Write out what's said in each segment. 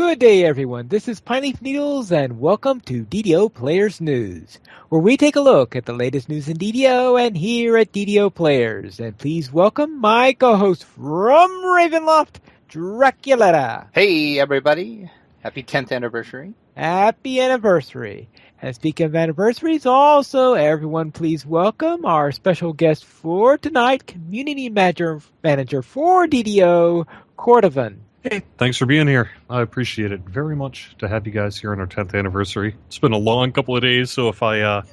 Good day, everyone. This is Pineleaf Needles, and welcome to DDO Players News, where we take a look at the latest news in DDO and here at DDO Players. And please welcome my co-host from Ravenloft, Draculetta. Hey, everybody. Happy 10th anniversary. Happy anniversary. And speaking of anniversaries, also, everyone please welcome our special guest for tonight, Community Manager for DDO, Cordovan. Hey, thanks for being here. I appreciate it very much to have you guys here on our 10th anniversary. It's been a long couple of days, so if I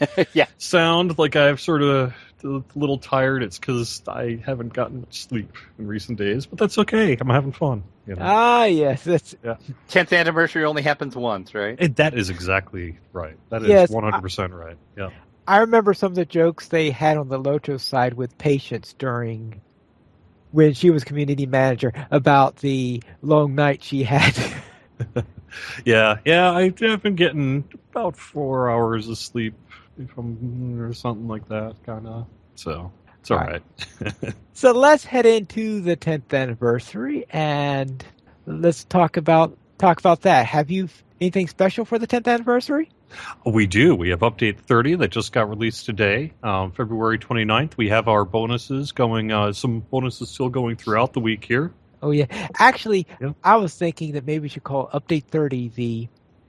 sound like I'm sort of a little tired, it's because I haven't gotten much sleep in recent days, but that's okay. I'm having fun. You know? Ah, yes. 10th anniversary only happens once, right? That is exactly right. That is 100% right. Yeah. I remember some of the jokes they had on the Locho side with Patience during when she was community manager about the long night she had. Yeah, I've been getting about 4 hours of sleep or something like that, kind of. So it's all right. So let's head into the 10th anniversary and let's talk about that. Have you anything special for the 10th anniversary? We do. We have Update 30 that just got released today, February 29th. We have our bonuses going, some bonuses still going throughout the week here. Oh, yeah. Actually, I was thinking that maybe we should call Update 30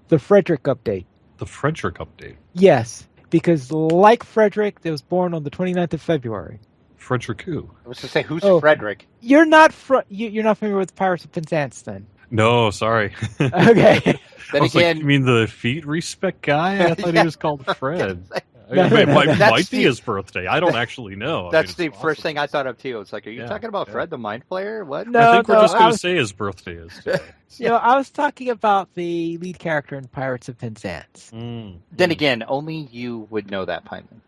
the Frederick update. The Frederick update? Yes, because like Frederick, that was born on the 29th of February. Frederick who? I was to say, who's Frederick? You're not you're not familiar with Pirates of Penzance, then? No, sorry. Okay. Then again, you mean the feet respect guy? I thought he was called Fred. It might be his birthday. I don't actually know. That's the first thing I thought of, too. It's like, are you talking about Fred, the Mind Flayer? What? No, I think we're just going to say his birthday is today. So. I was talking about the lead character in Pirates of Penzance. Then again, only you would know that, Pineman.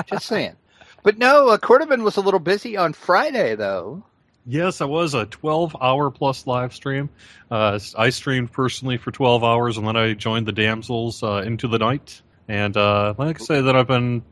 Just saying. But no, Cordovan was a little busy on Friday, though. Yes, I was a 12-hour plus live stream. I streamed personally for 12 hours, and then I joined the damsels into the night. And like I say, that I've been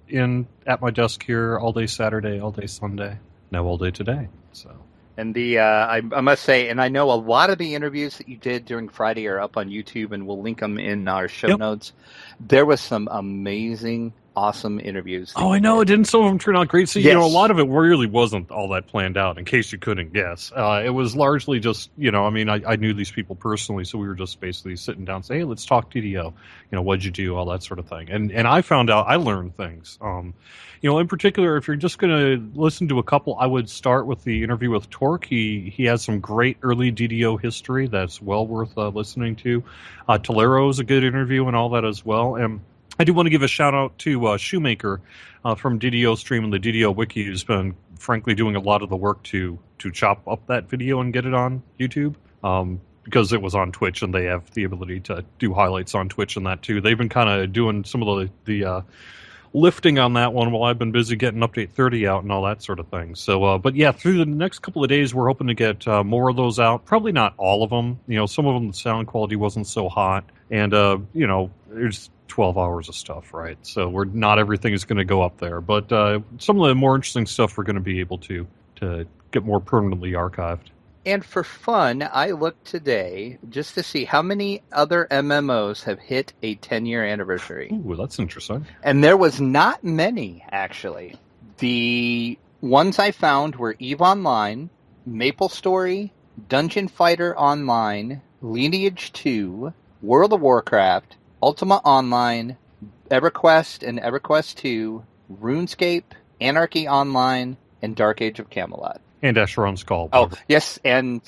at my desk here all day Saturday, all day Sunday, now all day today. So. And I must say, and I know a lot of the interviews that you did during Friday are up on YouTube, and we'll link them in our show notes. There was some amazing, awesome interviews. Oh, I know. Didn't some of them turn out great? So, a lot of it really wasn't all that planned out, in case you couldn't guess. It was largely just, I knew these people personally, so we were just basically sitting down and saying, hey, let's talk DDO. What'd you do? All that sort of thing. And I found out, I learned things. In particular, if you're just going to listen to a couple, I would start with the interview with Torque. He has some great early DDO history that's well worth listening to. Tolero is a good interview and all that as well. And I do want to give a shout out to Shoemaker from DDO Stream and the DDO Wiki, who's been frankly doing a lot of the work to chop up that video and get it on YouTube. Because it was on Twitch and they have the ability to do highlights on Twitch and that too. They've been kind of doing some of the lifting on that one while I've been busy getting Update 30 out and all that sort of thing. So, but yeah, through the next couple of days, we're hoping to get more of those out. Probably not all of them. Some of them, the sound quality wasn't so hot. And, there's 12 hours of stuff, right? So not everything is going to go up there. But some of the more interesting stuff we're going to be able to get more permanently archived. And for fun, I looked today just to see how many other MMOs have hit a 10-year anniversary. Ooh, that's interesting. And there was not many, actually. The ones I found were EVE Online, MapleStory, Dungeon Fighter Online, Lineage 2, World of Warcraft, Ultima Online, EverQuest and EverQuest 2, RuneScape, Anarchy Online, and Dark Age of Camelot. And Escheron's Call. Oh, yes, and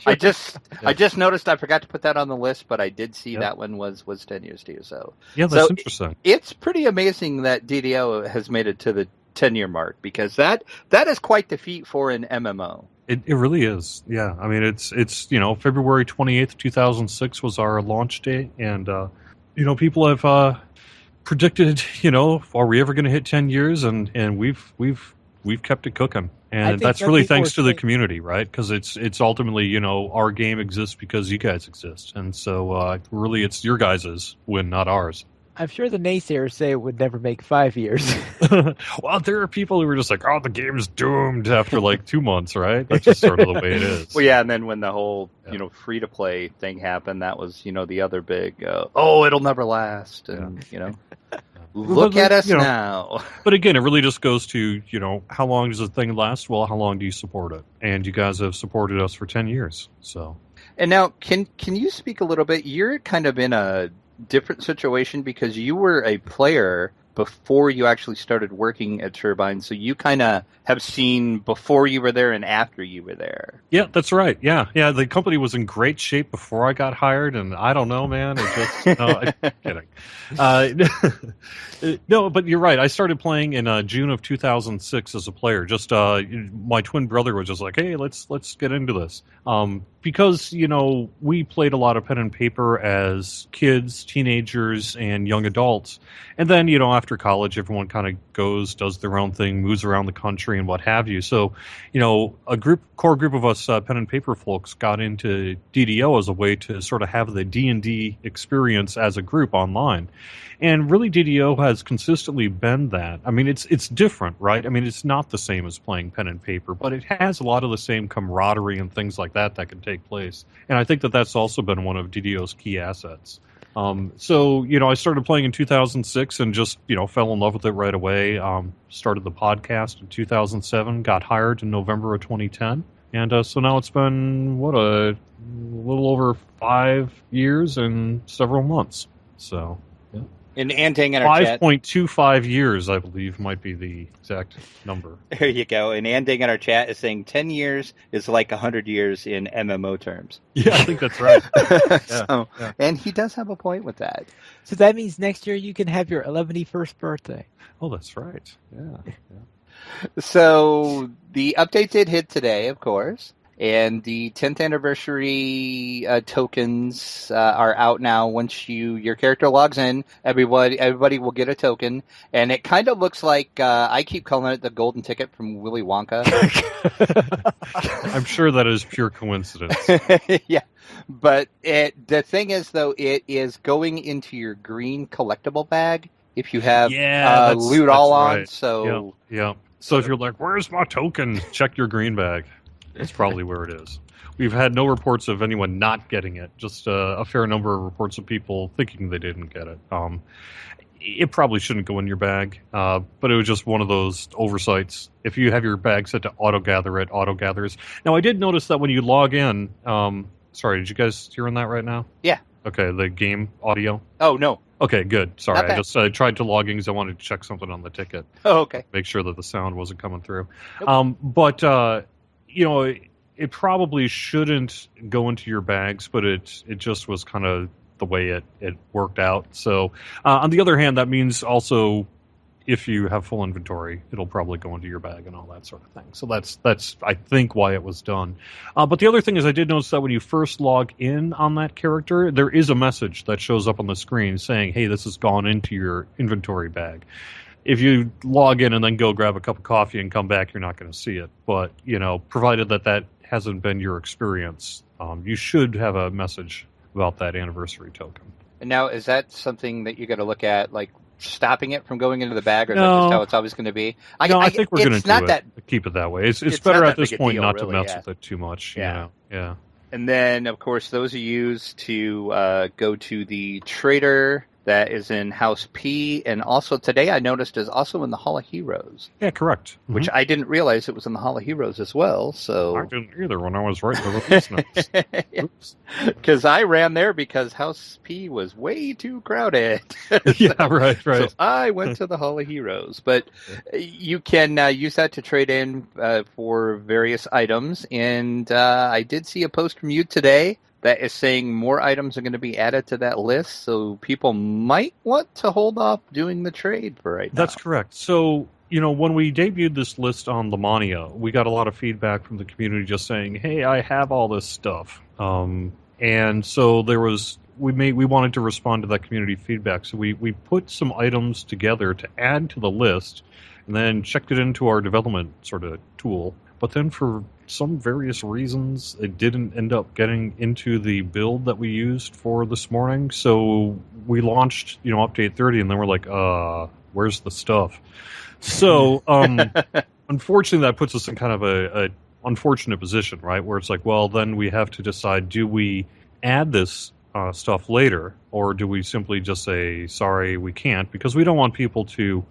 I just noticed I forgot to put that on the list, but I did see that one was 10 years too. So yeah, that's interesting. It's pretty amazing that DDO has made it to the 10-year mark, because that is quite the feat for an MMO. It really is. Yeah, I mean it's February 28th, 2006 was our launch date, and people have predicted are we ever going to hit 10 years, and we've kept it cooking. And that's really thanks to the community, right? Because it's ultimately, our game exists because you guys exist. And so really it's your guys' win, not ours. I'm sure the naysayers say it would never make 5 years. Well, there are people who are just like, oh, the game's doomed after like 2 months, right? That's just sort of the way it is. Well, yeah, and then when the whole, free-to-play thing happened, that was, the other big, it'll never last, and, look at us now. But again, it really just goes to, how long does the thing last? Well, how long do you support it? And you guys have supported us for 10 years, so. And now, can you speak a little bit? You're kind of in a different situation because you were a player before you actually started working at Turbine, so you kind of have seen before you were there and after you were there. Yeah, that's right. Yeah, the company was in great shape before I got hired, and I don't know, man. It just I'm kidding. No, but you're right. I started playing in June of 2006 as a player. Just my twin brother was just like, "Hey, let's get into this," because we played a lot of pen and paper as kids, teenagers, and young adults, and then after college, everyone kind of does their own thing, moves around the country and what have you. So, a core group of us pen and paper folks got into DDO as a way to sort of have the D&D experience as a group online. And really, DDO has consistently been that. I mean, it's different, right? I mean, it's not the same as playing pen and paper, but it has a lot of the same camaraderie and things like that can take place. And I think that's also been one of DDO's key assets. So, I started playing in 2006 and just, fell in love with it right away. Started the podcast in 2007, got hired in November of 2010. And so now it's been, a little over 5 years and several months. So, yeah. And Andang in our chat. 5.25 years, I believe, might be the exact number. There you go. And Andang in our chat is saying 10 years is like 100 years in MMO terms. Yeah, I think that's right. Yeah. And he does have a point with that. So that means next year you can have your 111st birthday. Oh, that's right. Yeah. So the update did hit today, of course. And the 10th anniversary tokens are out now. Once your character logs in, everybody will get a token. And it kind of looks like, I keep calling it the golden ticket from Willy Wonka. I'm sure that is pure coincidence. Yeah. But the thing is, though, it is going into your green collectible bag if you have loot all on. Right. So, yeah. So if you're like, where's my token? Check your green bag. That's probably where it is. We've had no reports of anyone not getting it, just a fair number of reports of people thinking they didn't get it. It probably shouldn't go in your bag, but it was just one of those oversights. If you have your bag set to auto-gather, it auto-gathers. Now, I did notice that when you log in, sorry, did you guys hear that right now? Yeah. Okay, the game audio? Oh, no. Okay, good. Sorry, I just tried to log in because I wanted to check something on the ticket. Oh, okay. Make sure that the sound wasn't coming through. Nope. But it probably shouldn't go into your bags, but it just was kind of the way it worked out. So on the other hand, that means also if you have full inventory, it'll probably go into your bag and all that sort of thing. So that's I think why it was done. But the other thing is I did notice that when you first log in on that character, there is a message that shows up on the screen saying, hey, this has gone into your inventory bag. If you log in and then go grab a cup of coffee and come back, you're not going to see it. But, provided that hasn't been your experience, you should have a message about that anniversary token. And now, is that something that you got to look at, like stopping it from going into the bag, or is that just how it's always going to be? I think we're going to keep it that way. It's better at this point not to mess with it too much. Yeah. Yeah. And then, of course, those are used to go to the trader that is in House P, and also today I noticed is also in the Hall of Heroes. Yeah, correct. Which I didn't realize it was in the Hall of Heroes as well. So I didn't either when I was writing the release notes. Oops. Because I ran there because House P was way too crowded. Yeah, right. So I went to the Hall of Heroes. But you can use that to trade in for various items. And I did see a post from you today that is saying more items are going to be added to that list, so people might want to hold off doing the trade for right now. That's correct. So, when we debuted this list on Lemania, we got a lot of feedback from the community just saying, hey, I have all this stuff. And so we wanted to respond to that community feedback. So we put some items together to add to the list and then checked it into our development sort of tool. but then for some various reasons, it didn't end up getting into the build that we used for this morning. So we launched, update 30, and then we're like, where's the stuff? So, unfortunately, that puts us in kind of a unfortunate position, right? Where it's like, well, then we have to decide, do we add this stuff later, or do we simply just say, sorry, we can't, because we don't want people to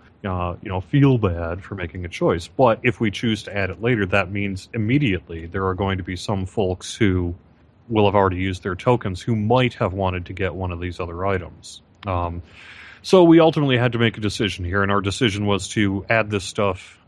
feel bad for making a choice. But if we choose to add it later, that means immediately there are going to be some folks who will have already used their tokens who might have wanted to get one of these other items. So we ultimately had to make a decision here, and our decision was to add this stuff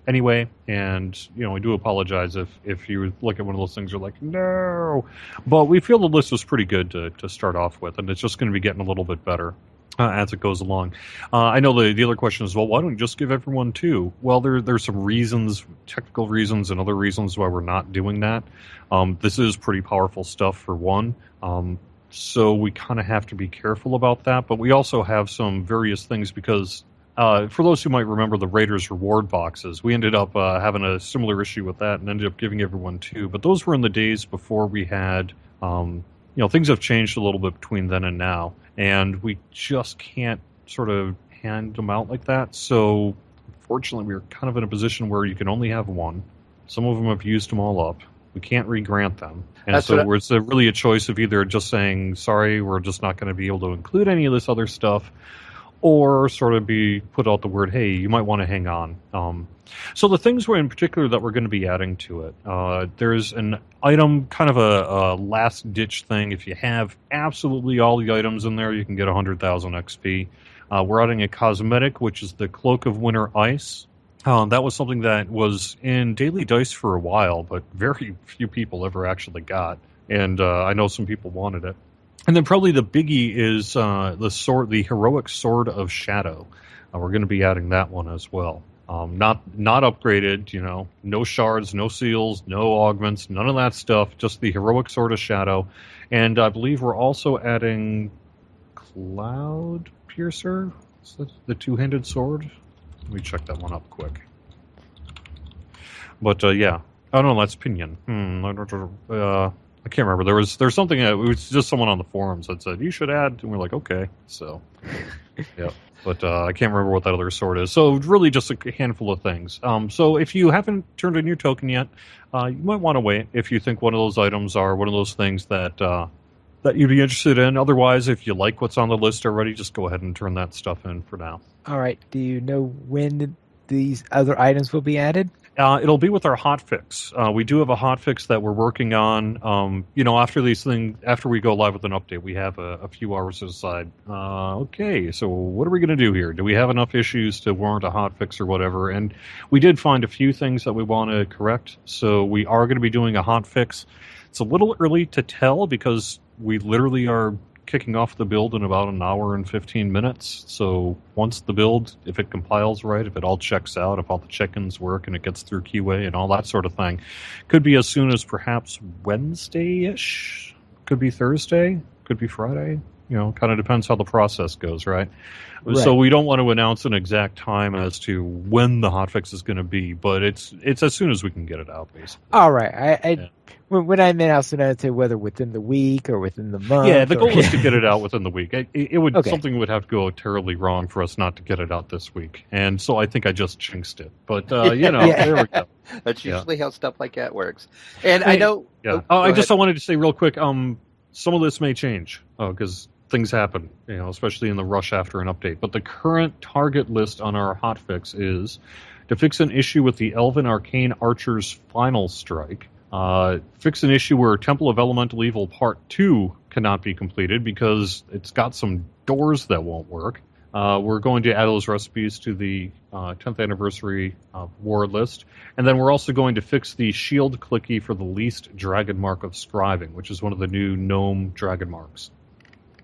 anyway. And, we do apologize if you look at one of those things, you're like, no. But we feel the list was pretty good to start off with, and it's just going to be getting a little bit better as it goes along. I know the other question is, well, why don't we just give everyone 2? Well, there's some reasons, technical reasons, and other reasons why we're not doing that. This is pretty powerful stuff for one. So we kind of have to be careful about that. But we also have some various things because for those who might remember the Raiders reward boxes, we ended up having a similar issue with that and ended up giving everyone 2. But those were in the days before we had, things have changed a little bit between then and now. And we just can't sort of hand them out like that. So, unfortunately, we're kind of in a position where you can only have 1. Some of them have used them all up. We can't re-grant them. And it's really a choice of either just saying, sorry, we're just not going to be able to include any of this other stuff, or sort of be put out the word, hey, you might want to hang on. So the things in particular that we're going to be adding to it, there's an item, kind of a last-ditch thing. If you have absolutely all the items in there, you can get 100,000 XP. We're adding a cosmetic, which is the Cloak of Winter Ice. That was something that was in Daily Dice for a while, but very few people ever actually got. And I know some people wanted it. And then probably the biggie is the Heroic Sword of Shadow. We're going to be adding that one as well. Not upgraded, no shards, no seals, no augments, none of that stuff, just the Heroic Sword of Shadow. And I believe we're also adding Cloud Piercer, is that the two-handed sword? Let me check that one up quick. But, yeah. Oh, no, that's Pinion. I can't remember. There's something, it was just someone on the forums that said, you should add, and we're like, okay. So, yeah. But I can't remember what that other sword is. So really just a handful of things. So if you haven't turned in your token yet, you might want to wait if you think one of those items are one of those things that you'd be interested in. Otherwise, if you like what's on the list already, just go ahead and turn that stuff in for now. All right. Do you know when these other items will be added? It'll be with our hotfix. We do have a hotfix that we're working on. After we go live with an update, we have a few hours to decide. Okay, so what are we going to do here? Do we have enough issues to warrant a hotfix or whatever? And we did find a few things that we want to correct, so we are going to be doing a hotfix. It's a little early to tell because we literally are kicking off the build in about an hour and 15 minutes. So once the build, if it compiles right, if it all checks out, if all the check-ins work and it gets through QA and all that sort of thing, could be as soon as perhaps Wednesday-ish, could be Thursday, could be Friday. Kind of depends how the process goes, right? So we don't want to announce an exact time as to when the hotfix is going to be, but it's as soon as we can get it out, basically. All right. When I meant also to say whether within the week or within the month. Yeah, the goal is to get it out within the week. Something would have to go terribly wrong for us not to get it out this week, and so I think I just jinxed it. But there we go. That's usually how stuff like that works. And I know. Yeah. I wanted to say real quick. Some of this may change because things happen, especially in the rush after an update. But the current target list on our hotfix is to fix an issue with the Elven Arcane Archer's Final Strike. Fix an issue where Temple of Elemental Evil Part 2 cannot be completed because it's got some doors that won't work. We're going to add those recipes to the 10th anniversary war list. And then we're also going to fix the shield clicky for the least dragon mark of scribing, which is one of the new gnome dragon marks.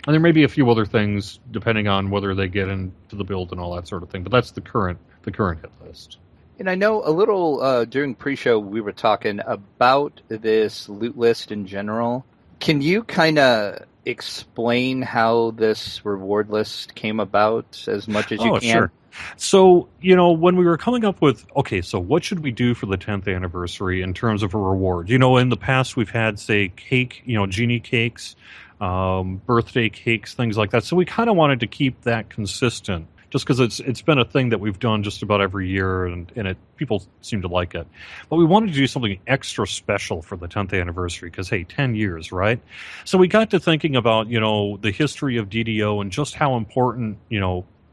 And there may be a few other things depending on whether they get into the build and all that sort of thing. But that's the current hit list. And I know a little during pre-show we were talking about this loot list in general. Can you kind of explain how this reward list came about as much as you can? Sure. So, when we were coming up with, okay, so what should we do for the 10th anniversary in terms of a reward? In the past we've had, say, cake, genie cakes, birthday cakes, things like that. So we kind of wanted to keep that consistent, just because it's been a thing that we've done just about every year, and people seem to like it. But we wanted to do something extra special for the 10th anniversary, because, hey, 10 years, right? So we got to thinking about, the history of DDO and just how important,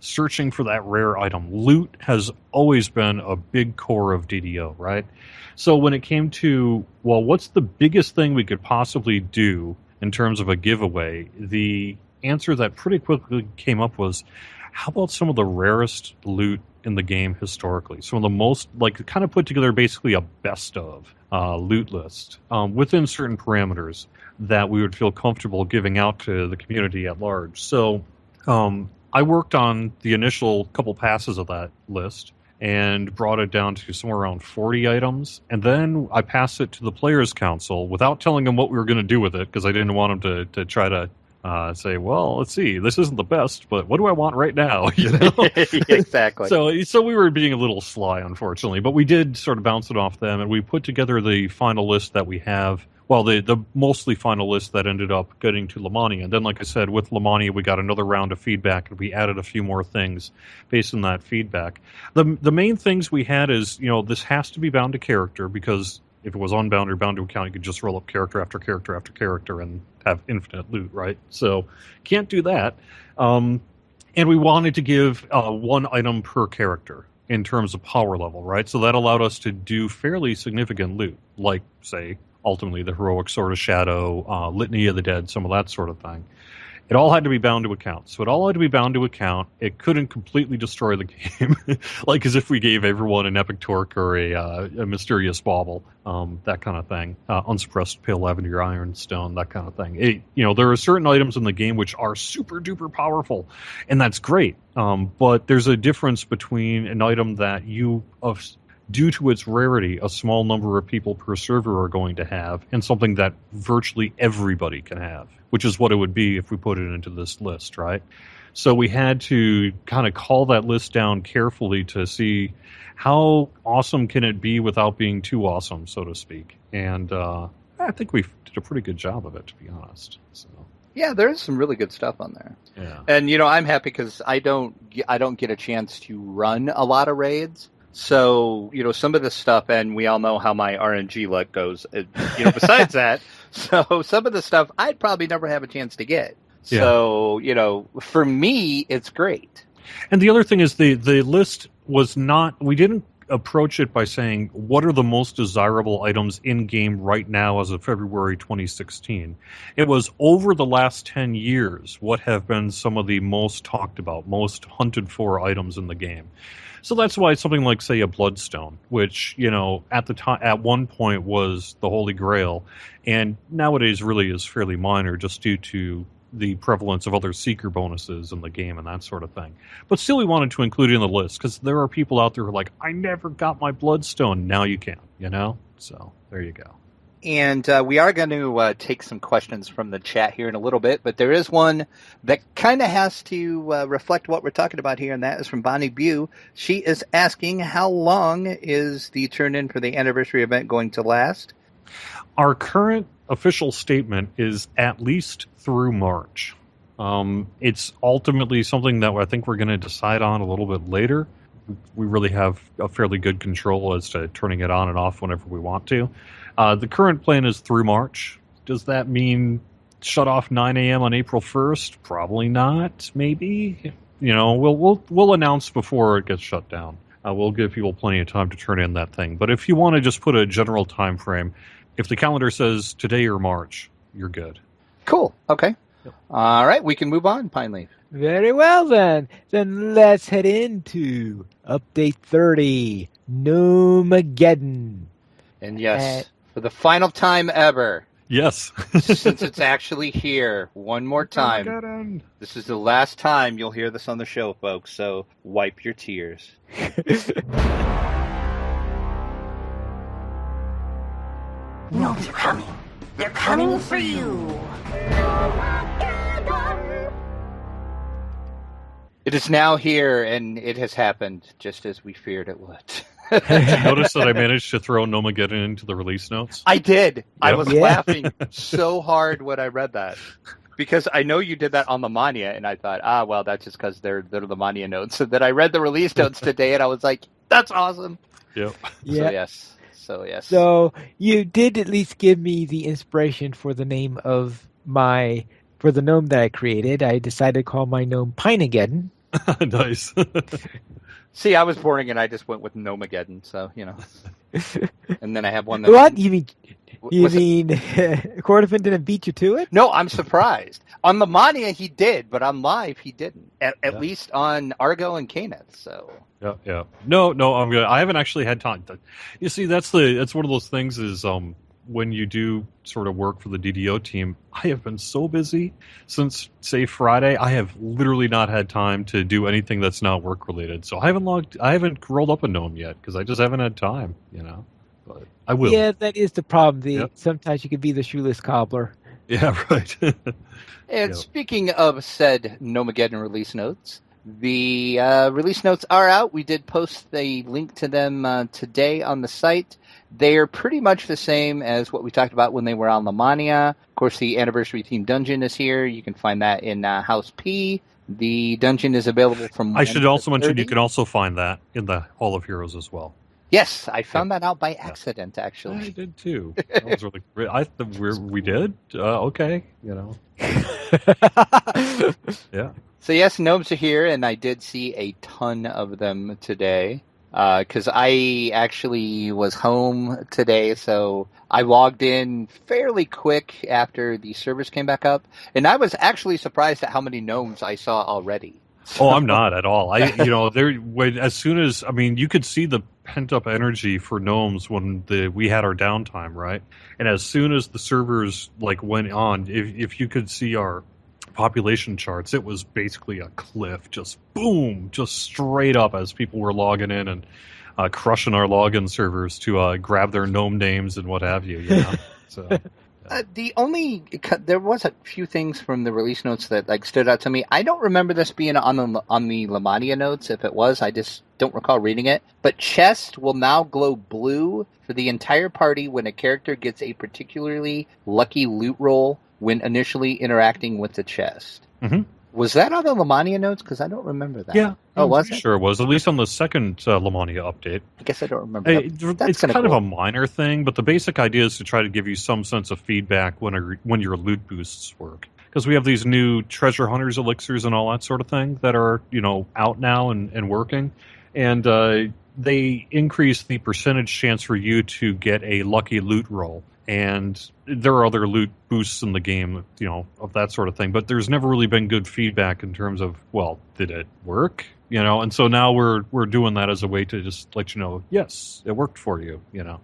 searching for that rare item. Loot has always been a big core of DDO, right? So when it came to, well, what's the biggest thing we could possibly do in terms of a giveaway, the answer that pretty quickly came up was, how about some of the rarest loot in the game historically? Some of the most, kind of put together basically a best of loot list within certain parameters that we would feel comfortable giving out to the community at large. So I worked on the initial couple passes of that list and brought it down to somewhere around 40 items. And then I passed it to the Players' Council without telling them what we were going to do with it, because I didn't want them to try to say, well, let's see, this isn't the best, but what do I want right now? Exactly. So we were being a little sly, unfortunately, but we did sort of bounce it off them, and we put together the final list that we have. Well, the mostly final list that ended up getting to Lamania. And then, like I said, with Lamania, we got another round of feedback, and we added a few more things based on that feedback. The main things we had is, this has to be bound to character, because if it was unbound or bound to account, you could just roll up character after character after character and have infinite loot, right? So can't do that. And we wanted to give one item per character in terms of power level, right? So that allowed us to do fairly significant loot, like, say, ultimately the Heroic Sword of Shadow, Litany of the Dead, some of that sort of thing. It all had to be bound to account. So it all had to be bound to account. It couldn't completely destroy the game, like as if we gave everyone an Epic Torque or a Mysterious Bauble, that kind of thing. Unsuppressed Pale Lavender Ironstone, that kind of thing. There are certain items in the game which are super duper powerful, and that's great. But there's a difference between an item that due to its rarity, a small number of people per server are going to have, and something that virtually everybody can have, which is what it would be if we put it into this list, right? So we had to kind of call that list down carefully to see how awesome can it be without being too awesome, so to speak. And I think we did a pretty good job of it, to be honest. So. Yeah, there is some really good stuff on there. Yeah. And, I'm happy because I don't get a chance to run a lot of raids. So, some of this stuff, and we all know how my RNG luck goes, besides that, so some of the stuff I'd probably never have a chance to get. Yeah. So, for me, it's great. And the other thing is the list was not, we didn't approach it by saying, what are the most desirable items in-game right now as of February 2016? It was over the last 10 years, what have been some of the most talked about, most hunted for items in the game. So that's why something like, say, a Bloodstone, which, at the time, at one point was the Holy Grail, and nowadays really is fairly minor just due to the prevalence of other Seeker bonuses in the game and that sort of thing. But still, we wanted to include it in the list, because there are people out there who are like, I never got my Bloodstone. Now you can, So, there you go. And we are going to take some questions from the chat here in a little bit, but there is one that kind of has to reflect what we're talking about here, and that is from Bonnie Bew. She is asking, how long is the turn-in for the anniversary event going to last? Our current official statement is at least through March. It's ultimately something that I think we're going to decide on a little bit later. We really have a fairly good control as to turning it on and off whenever we want to. The current plan is through March. Does that mean shut off 9 a.m. on April 1st? Probably not. Maybe. We'll announce before it gets shut down. We'll give people plenty of time to turn in that thing. But if you want to just put a general time frame, if the calendar says today or March, you're good. Cool. Okay. Yep. All right. We can move on, Pineleaf. Very well, then. Then let's head into Update 30, Gnomaggedon. And yes, for the final time ever. Yes. Since it's actually here, one more time. This is the last time you'll hear this on the show, folks, so wipe your tears. Gnomes are coming. They're coming for you. It is now here, and it has happened just as we feared it would. Did you notice that I managed to throw Gnomaggedon into the release notes? I did. Yep. I was Yeah. laughing so hard when I read that. Because I know you did that on Lemania, and I thought, well, that's just because they're the Lemania notes. So then I read the release notes today, and I was like, that's awesome. Yep. Yeah. So yes. So you did at least give me the inspiration for the name of for the gnome that I created. I decided to call my gnome Pineaggedon. Nice. See, I was boring, and I just went with Gnomaggedon, so, And then I have one that... What? You mean Cordovan didn't beat you to it? No, I'm surprised. On Lemania, he did, but on live, he didn't. At least on Argo and Caneth, so... Yeah. No, I'm good. I haven't actually had time. You see, that's one of those things is when you do sort of work for the DDO team, I have been so busy since, say, Friday. I have literally not had time to do anything that's not work related. So I haven't rolled up a gnome yet because I just haven't had time. But I will. Yeah, that is the problem. Sometimes you can be the shoeless cobbler. Yeah, right. And speaking of said Gnomaggedon release notes, the release notes are out. We did post a link to them today on the site. They are pretty much the same as what we talked about when they were on Lemania. Of course, the Anniversary Theme Dungeon is here. You can find that in House P. The dungeon is available from... I should also mention you can also find that in the Hall of Heroes as well. Yes, I found that out by accident, actually. I did too. That was really we did? Okay, Yeah. So yes, gnomes are here, and I did see a ton of them today. Because I actually was home today, so I logged in fairly quick after the servers came back up, and I was actually surprised at how many gnomes I saw already. Oh, I'm not at all. As soon as you could see the pent up energy for gnomes when we had our downtime, right? And as soon as the servers went on, if you could see our population charts, it was basically a cliff, just boom, just straight up as people were logging in and crushing our login servers to grab their gnome names and what have you. So there was a few things from the release notes that stood out to me. I don't remember this being on the Lemania notes. If it was, I just don't recall reading it. But chest will now glow blue for the entire party when a character gets a particularly lucky loot roll when initially interacting with the chest. Mm-hmm. Was that on the Lemania notes? Because I don't remember that. Yeah. Oh, was it? Sure it was, at least on the second Lemania update. I guess I don't remember that. It's kind of a minor thing, but the basic idea is to try to give you some sense of feedback when your loot boosts work. Because we have these new treasure hunters elixirs and all that sort of thing that are out now and working. And they increase the percentage chance for you to get a lucky loot roll. And there are other loot boosts in the game, of that sort of thing. But there's never really been good feedback in terms of, well, did it work? And so now we're doing that as a way to just let you know, yes, it worked for you, Yep.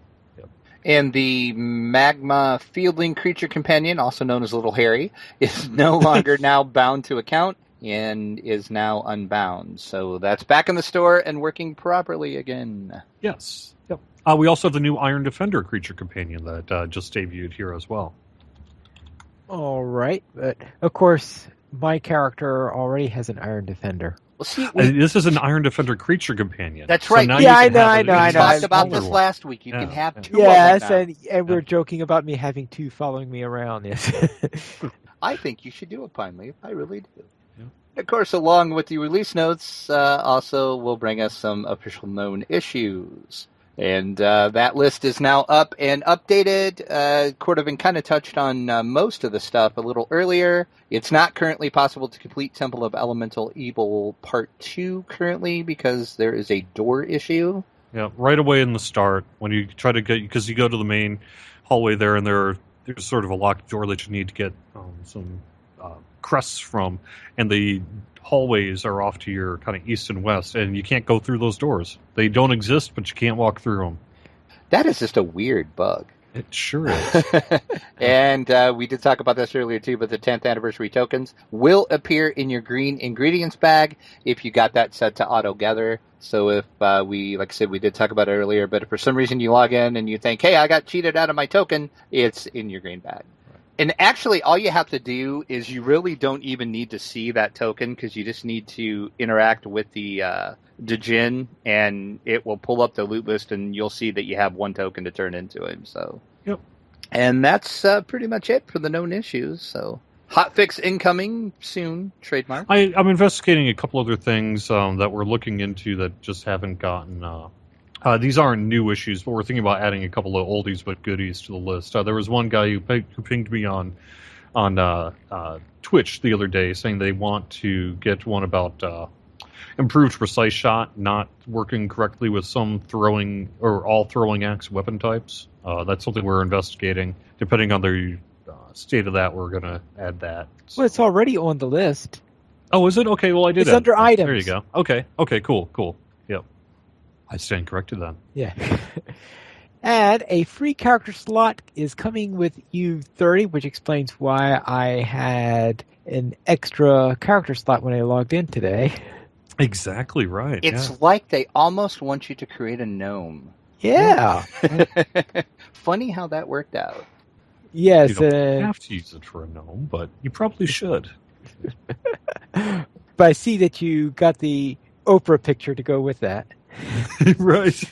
And the Magma Fieldling Creature Companion, also known as Little Harry, is no longer now bound to account and is now unbound. So that's back in the store and working properly again. Yes. Yep. We also have the new Iron Defender Creature Companion that just debuted here as well. All right. But, of course, my character already has an Iron Defender. Well, see, this is an Iron Defender Creature Companion. That's right. So I know. We talked about this last week. You can have two Yes, of them now. and we're joking about me having two following me around, yes. I think you should do it, Pineleaf. I really do. Yeah. Of course, along with the release notes, also will bring us some official known issues. And that list is now up and updated. Cordovan kind of touched on most of the stuff a little earlier. It's not currently possible to complete Temple of Elemental Evil Part 2 currently because there is a door issue. Yeah, right away in the start, when you try to get, because you go to the main hallway there, and there's sort of a locked door that you need to get some crests from, and the hallways are off to your kind of east and west, and you can't go through those doors. They don't exist, but you can't walk through them. That is just a weird bug. It sure is. And we did talk about this earlier too, but the 10th anniversary tokens will appear in your green ingredients bag if you got that set to auto gather. So if like I said, we did talk about it earlier, but if for some reason you log in and you think, hey, I got cheated out of my token, it's in your green bag. And actually, all you have to do is you really don't even need to see that token because you just need to interact with the Djinn, and it will pull up the loot list, and you'll see that you have one token to turn into him. So, yep. And that's pretty much it for the known issues. So, hotfix incoming soon. Trademark. I'm investigating a couple other things that we're looking into that just haven't gotten. These aren't new issues, but we're thinking about adding a couple of oldies but goodies to the list. There was one guy who pinged me on Twitch the other day saying they want to get one about improved precise shot not working correctly with some throwing or all throwing axe weapon types. That's something we're investigating. Depending on the state of that, we're going to add that. So. Well, it's already on the list. Oh, is it? Okay, well, I did. It's under items. There you go. Okay, cool. Yep. I stand corrected then. Yeah. And a free character slot is coming with U30, which explains why I had an extra character slot when I logged in today. Exactly right. It's like they almost want you to create a gnome. Yeah. Funny how that worked out. Yes. You don't have to use it for a gnome, but you probably should. But I see that you got the Oprah picture to go with that. Right.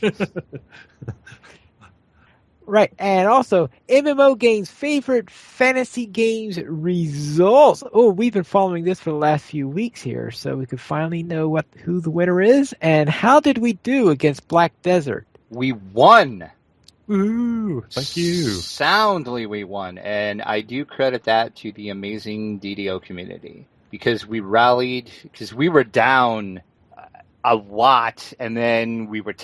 Right, and also MMO Games' favorite fantasy games results. Oh, we've been following this for the last few weeks here, so we could finally know who the winner is. And how did we do against Black Desert? We won. Ooh, thank you. Soundly we won, and I do credit that to the amazing DDO community because we rallied, because we were down a lot, and then we were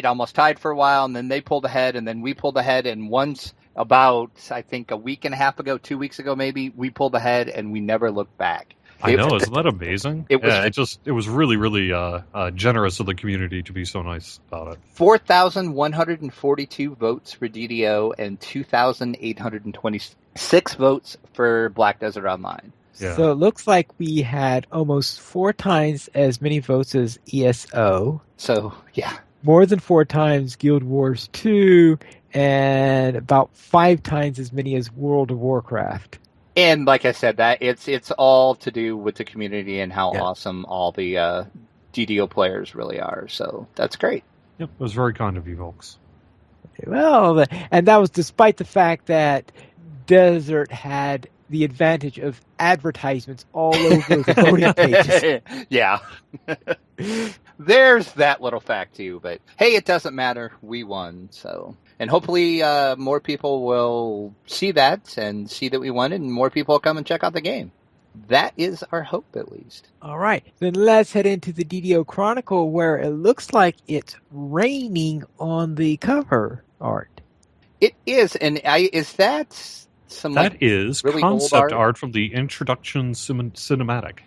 almost tied for a while, and then they pulled ahead, and then we pulled ahead, and once about, I think, a week and a half ago, 2 weeks ago maybe, we pulled ahead, and we never looked back. I know, isn't that amazing? It was really, really generous of the community to be so nice about it. 4,142 votes for DDO and 2,826 votes for Black Desert Online. Yeah. So it looks like we had almost 4 times as many votes as ESO. So, yeah. More than 4 times Guild Wars 2, and about 5 times as many as World of Warcraft. And like I said, that it's all to do with the community and how awesome all the DDO players really are. So that's great. Yep, it was very kind of you folks. Well, and that was despite the fact that Desert had the advantage of advertisements all over the voting pages. Yeah. There's that little fact too, but hey, it doesn't matter. We won, so. And hopefully more people will see that and see that we won, and more people will come and check out the game. That is our hope, at least. All right. Then let's head into the DDO Chronicle, where it looks like it's raining on the cover art. It is, and is that some that is really concept art from the introduction cinematic.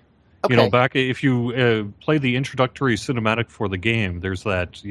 Okay. You know, back if you play the introductory cinematic for the game, there's that,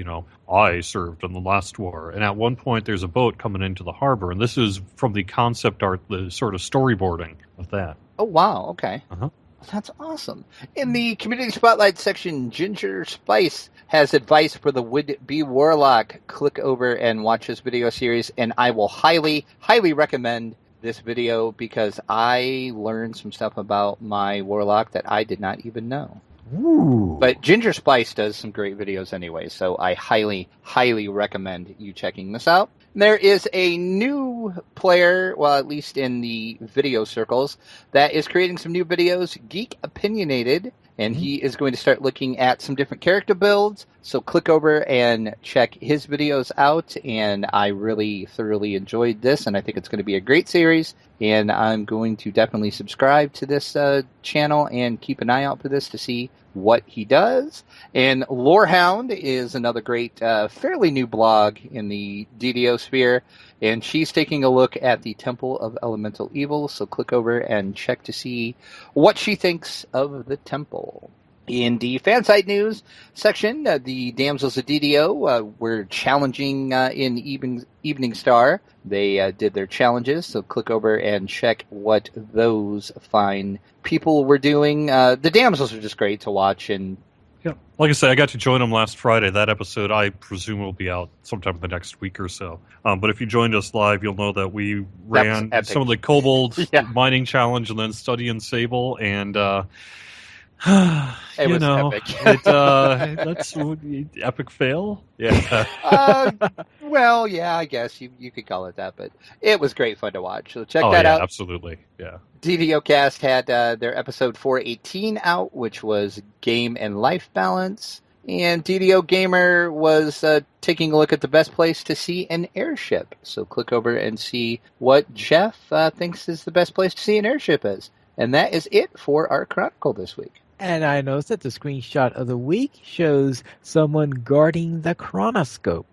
I served in the last war. And at one point, there's a boat coming into the harbor. And this is from the concept art, the sort of storyboarding of that. Oh, wow. Okay. Uh-huh. That's awesome. In the Community Spotlight section, Ginger Spice has advice for the would-be warlock. Click over and watch this video series. And I will highly, highly recommend this video because I learned some stuff about my warlock that I did not even know. Ooh. But Ginger Spice does some great videos anyway, so I highly, highly recommend you checking this out. There is a new player, well, at least in the video circles, that is creating some new videos, Geek Opinionated, and he is going to start looking at some different character builds. So click over and check his videos out, and I really thoroughly enjoyed this, and I think it's going to be a great series, and I'm going to definitely subscribe to this channel and keep an eye out for this to see what he does. And Lorehound is another great, fairly new blog in the DDO sphere, and she's taking a look at the Temple of Elemental Evil, so click over and check to see what she thinks of the temple. In the fansite news section, the Damsels of DDO were challenging in Evening Star. They did their challenges, so click over and check what those fine people were doing. The Damsels are just great to watch, and yeah, like I said, I got to join them last Friday. That episode, I presume, will be out sometime in the next week or so. But if you joined us live, you'll know that we ran some of the Kobold mining challenge and then Study in Sable, and it was epic. That's epic fail. Yeah. Well, yeah, I guess you could call it that, but it was great fun to watch. So check that out. Absolutely. Yeah. DDO Cast had their episode 418 out, which was Game and Life Balance. And DDO Gamer was taking a look at the best place to see an airship. So click over and see what Jeff thinks is the best place to see an airship is. And that is it for our Chronicle this week. And I noticed that the screenshot of the week shows someone guarding the chronoscope.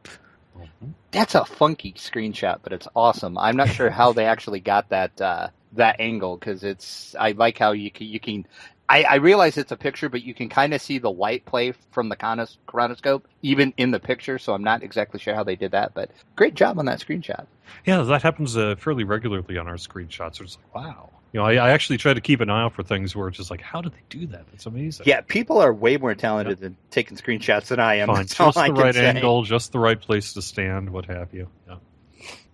That's a funky screenshot, but it's awesome. I'm not sure how they actually got that angle, because I like how you can. I realize it's a picture, but you can kind of see the light play from the chronoscope even in the picture. So I'm not exactly sure how they did that, but great job on that screenshot. Yeah, that happens fairly regularly on our screenshots. It's like, wow. I actually try to keep an eye out for things where it's just like, how did they do that? That's amazing. Yeah, people are way more talented than taking screenshots than I am. Fine. Just the right angle, just the right place to stand, what have you. Yeah.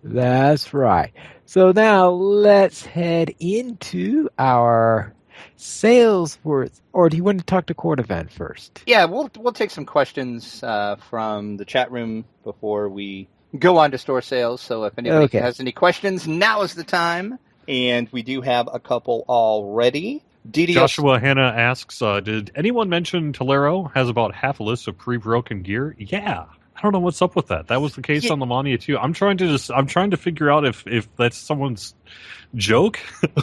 That's right. So now let's head into our sales worth. Or do you want to talk to Court Event first? Yeah, we'll take some questions from the chat room before we go on to store sales. So if anybody has any questions, now is the time. And we do have a couple already. DDO... Joshua Hanna asks, did anyone mention Tolero has about half a list of pre-broken gear? Yeah. I don't know what's up with that. That was the case on the Mania too. I'm trying to figure out if that's someone's joke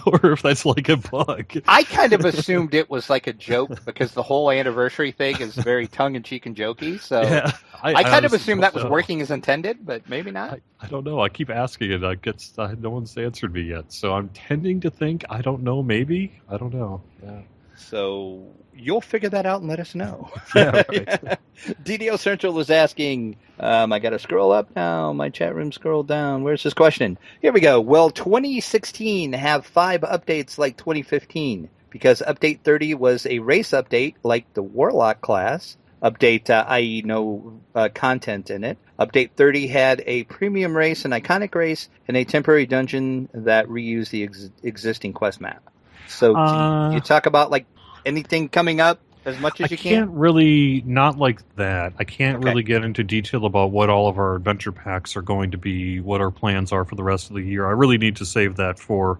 or if that's like a bug. I kind of assumed it was like a joke because the whole anniversary thing is very tongue-in-cheek and jokey. So yeah, I kind of assumed that was working as intended, but maybe not. I don't know. I keep asking it. No one's answered me yet. So I'm tending to think, I don't know, maybe. I don't know. Yeah. So you'll figure that out and let us know. Yeah, right. DDO Central is asking, I got to scroll up now. My chat room scrolled down. Where's this question? Here we go. Will 2016 have 5 updates like 2015? Because Update 30 was a race update like the Warlock class. Update, i.e. no content in it. Update 30 had a premium race, an iconic race, and a temporary dungeon that reused the existing quest map. So you talk about like anything coming up as much as you can? I can't really, not like that. I can't really get into detail about what all of our adventure packs are going to be, what our plans are for the rest of the year. I really need to save that for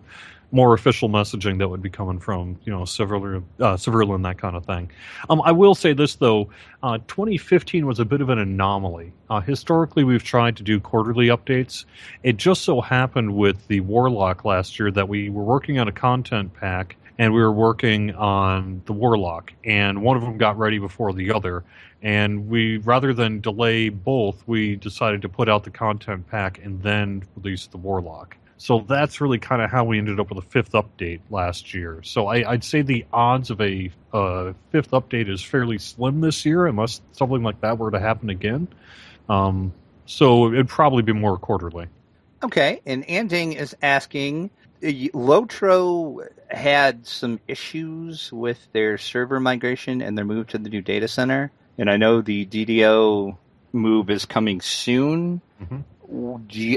more official messaging that would be coming from, Severlin, that kind of thing. I will say this, though. 2015 was a bit of an anomaly. Historically, we've tried to do quarterly updates. It just so happened with the Warlock last year that we were working on a content pack, and we were working on the Warlock, and one of them got ready before the other. And we, rather than delay both, we decided to put out the content pack and then release the Warlock. So that's really kind of how we ended up with a 5th update last year. So I'd say the odds of a 5th update is fairly slim this year, unless something like that were to happen again. So it'd probably be more quarterly. Okay, and Anding is asking, Lotro had some issues with their server migration and their move to the new data center. And I know the DDO move is coming soon. Mm-hmm.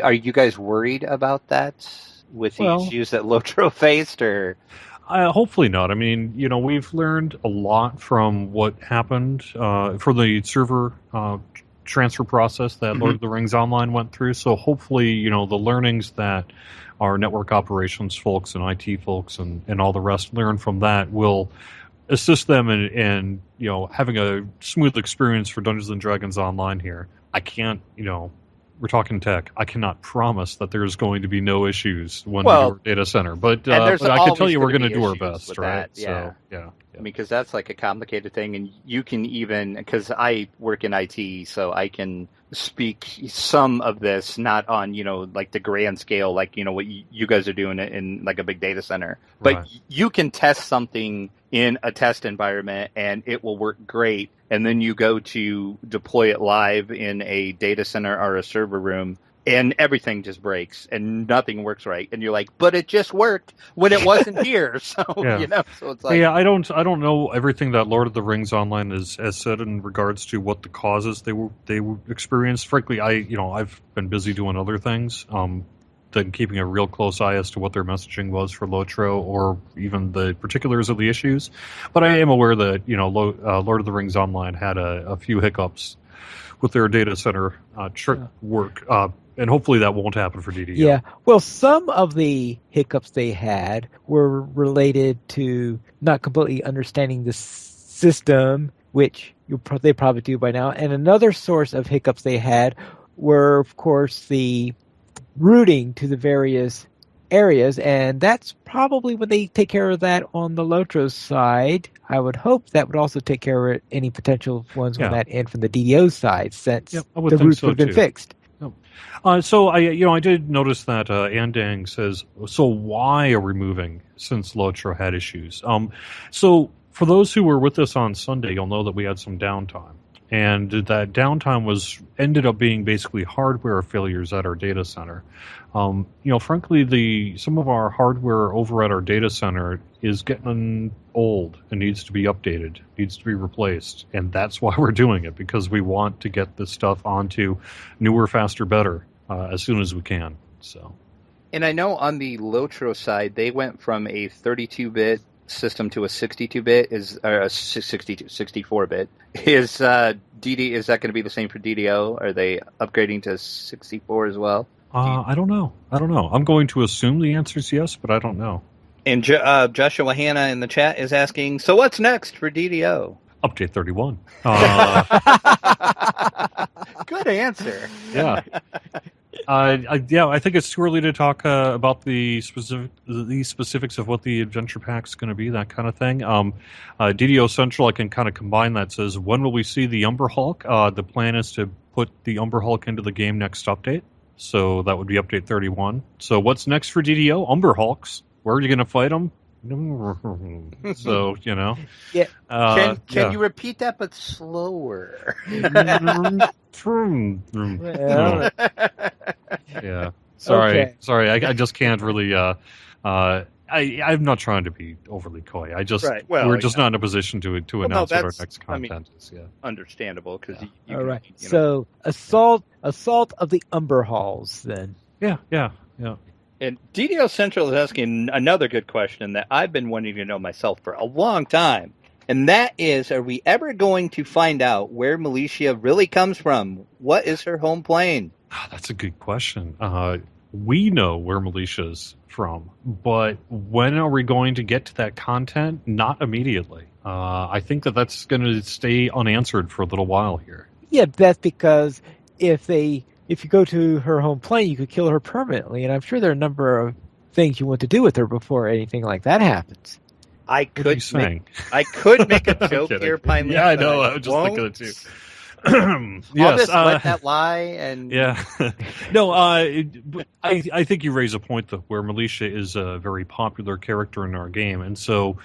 Are you guys worried about that with the issues that Lotro faced, or? Hopefully not. I mean, we've learned a lot from what happened for the server transfer process that Lord of the Rings Online went through. So hopefully, the learnings that our network operations folks and IT folks and all the rest learn from that will assist them in having a smooth experience for Dungeons and Dragons Online here. I can't, we're talking tech. I cannot promise that there's going to be no issues when we do our data center, but I can tell you we're going to do our best, right? That, yeah. So, yeah. I mean, because that's like a complicated thing, and you can even, because I work in IT, so I can speak some of this, not on, like the grand scale, like, what you guys are doing in like a big data center. But Right. you can test something in a test environment and it will work great. And then you go to deploy it live in a data center or a server room, and everything just breaks and nothing works right. And you're like, but it just worked when it wasn't here. So, Yeah. so it's like, Yeah, I don't know everything that Lord of the Rings Online has said in regards to what the causes they experienced. Frankly, I've been busy doing other things than keeping a real close eye as to what their messaging was for Lotro or even the particulars of the issues. But I am aware that Lord of the Rings Online had a few hiccups with their data center work. And hopefully that won't happen for DDO. Yeah. Well, some of the hiccups they had were related to not completely understanding the system, which they probably do by now. And another source of hiccups they had were, of course, the routing to the various areas. And that's probably when they take care of that on the Lotro side. I would hope that would also take care of any potential ones when that end from the DDO side, since the routes would have been fixed. So I did notice that Andang says, so why are we moving since Lotro had issues? So for those who were with us on Sunday, you'll know that we had some downtime, and that downtime ended up being basically hardware failures at our data center. Frankly, some of our hardware over at our data center is getting old and needs to be updated, needs to be replaced, and that's why we're doing it, because we want to get this stuff onto newer, faster, better as soon as we can. So, and I know on the Lotro side, they went from a 32-bit system to a 62-bit, or a 64-bit. Is that going to be the same for DDO? Are they upgrading to 64 as well? I don't know. I'm going to assume the answer is yes, but I don't know. And Joshua Hanna in the chat is asking, so what's next for DDO? Update 31. Good answer. Yeah. I think it's too early to talk about the specifics of what the adventure pack is going to be, that kind of thing. DDO Central, I can kind of combine that. Says, when will we see the Umber Hulk? The plan is to put the Umber Hulk into the game next update. So that would be update 31. So what's next for DDO? Umber Hulks. Where are you going to fight them? So, Yeah. Can you repeat that, but slower? Yeah. Sorry. Okay. Sorry. I just can't really. I'm not trying to be overly coy. We're just not in a position to announce what our next content is. Yeah. Understandable, because you all right. You know. So assault of the Umber Halls, then. Yeah. And DDO Central is asking another good question that I've been wanting to know myself for a long time. And that is, are we ever going to find out where Militia really comes from? What is her home plane? That's a good question. We know where Militia's from, but when are we going to get to that content? Not immediately. I think that's going to stay unanswered for a little while here. Yeah, that's because if you go to her home plane, you could kill her permanently, and I'm sure there are a number of things you want to do with her before anything like that happens. I could make a joke here, Pine. Yeah, I know. I was just thinking it too. Yes, I'll just let that lie. And yeah, no. I think you raise a point though, where Militia is a very popular character in our game, and so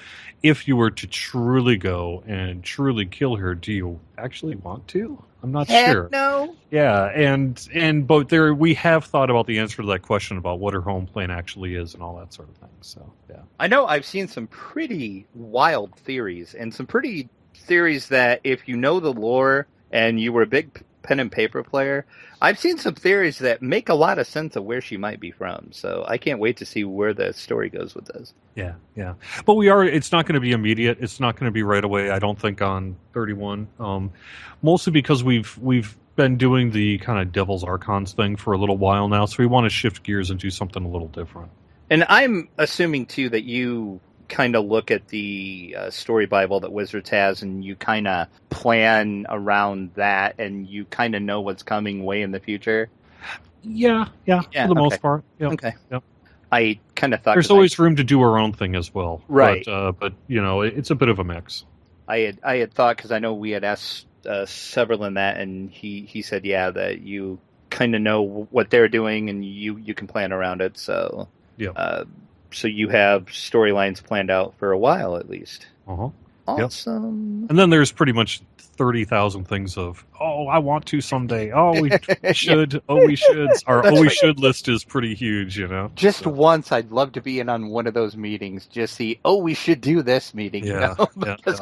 if you were to truly go and truly kill her, do you actually want to? I'm not sure. No. Yeah, and but we have thought about the answer to that question about what her home plane actually is and all that sort of thing. So yeah, I know I've seen some pretty wild theories, and some pretty theories that if you know the lore and you were a big pen and paper player, I've seen some theories that make a lot of sense of where she might be from. So I can't wait to see where the story goes with this. Yeah. But it's not going to be immediate. It's not going to be right away, I don't think, on 31. Mostly because we've been doing the kind of Devil's Archons thing for a little while now, so we want to shift gears and do something a little different. And I'm assuming, too, that you kind of look at the story Bible that Wizards has, and you kind of plan around that, and you kind of know what's coming way in the future. Yeah, for the most part. Yep. Okay. Yep. I kind of thought there's always room to do our own thing as well, right? But it's a bit of a mix. I had thought, because I know we had asked several in that, and he said, yeah, that you kind of know what they're doing and you can plan around it. So yeah. So you have storylines planned out for a while at least. Uh-huh. Awesome. Yep. And then there's pretty much 30,000 things of, I want to someday. Oh, we should. Yeah. Oh, we should. Our we should list is pretty huge, Just once, I'd love to be in on one of those meetings. Just the, we should do this meeting. Yeah. Because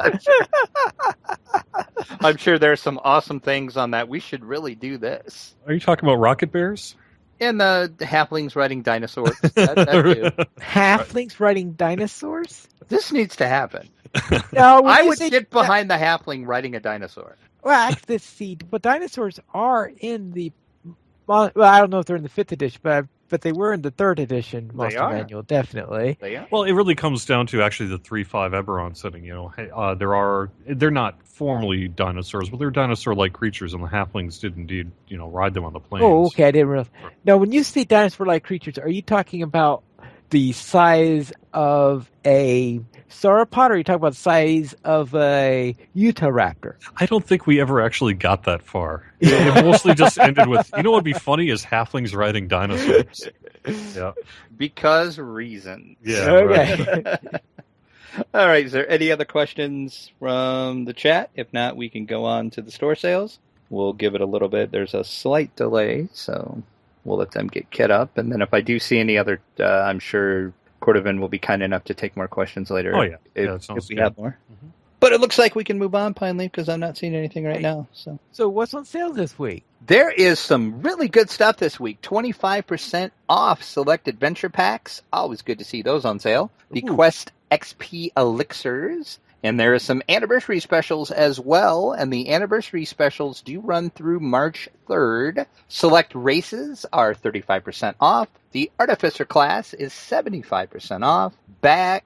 I'm sure there's some awesome things on that. We should really do this. Are you talking about rocket bears? And the halflings riding dinosaurs. That too. Halflings riding dinosaurs? This needs to happen. No, I would get behind the halfling riding a dinosaur. Well, let's see. But dinosaurs are in the... Well, I don't know if they're in the 5th edition, but they were in the 3rd edition Monster Manual, definitely. They are. Well, it really comes down to actually the 3-5 Eberron setting. They're not formally dinosaurs, but they're dinosaur-like creatures, and the halflings did indeed, ride them on the plains. Oh, okay, I didn't realize. Now, when you say dinosaur-like creatures, are you talking about the size of a sauropod, or are you talking about the size of a Utahraptor? I don't think we ever actually got that far. It mostly just ended with, what would be funny is halflings riding dinosaurs. Yeah. Because reasons. Yeah. Okay. Right. All right. Is there any other questions from the chat? If not, we can go on to the store sales. We'll give it a little bit. There's a slight delay, so we'll let them get kit up. And then if I do see any other, I'm sure Cordovan will be kind enough to take more questions later. Oh, yeah. If we have more. Mm-hmm. But it looks like we can move on, Pine Leaf, because I'm not seeing anything right now. So what's on sale this week? There is some really good stuff this week. 25% off select adventure packs. Always good to see those on sale. The Quest XP Elixirs. And there are some anniversary specials as well. And the anniversary specials do run through March 3rd. Select races are 35% off. The Artificer class is 75% off.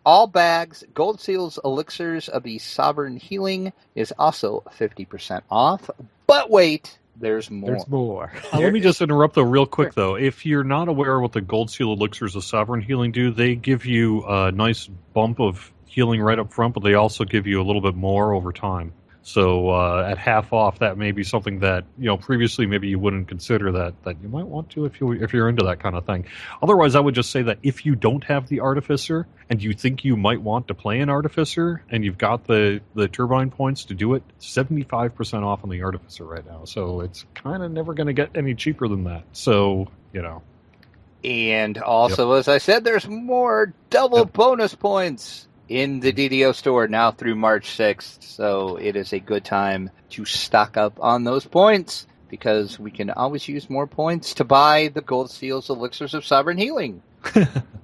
All bags, Gold Seals Elixirs of the Sovereign Healing is also 50% off. But wait, there's more. There's more. Let me just interrupt, though, real quick, though. If you're not aware of what the Gold Seal Elixirs of Sovereign Healing do, they give you a nice bump of healing right up front, but they also give you a little bit more over time. So at half off, that may be something that previously maybe you wouldn't consider that you might want to if you're into that kind of thing. Otherwise, I would just say that if you don't have the Artificer and you think you might want to play an Artificer and you've got the turbine points to do it, 75% off on the Artificer right now. So it's kind of never going to get any cheaper than that. So And also, as I said, there's more double bonus points in the DDO store now through March 6th, so it is a good time to stock up on those points, because we can always use more points to buy the Gold Seals Elixirs of Sovereign Healing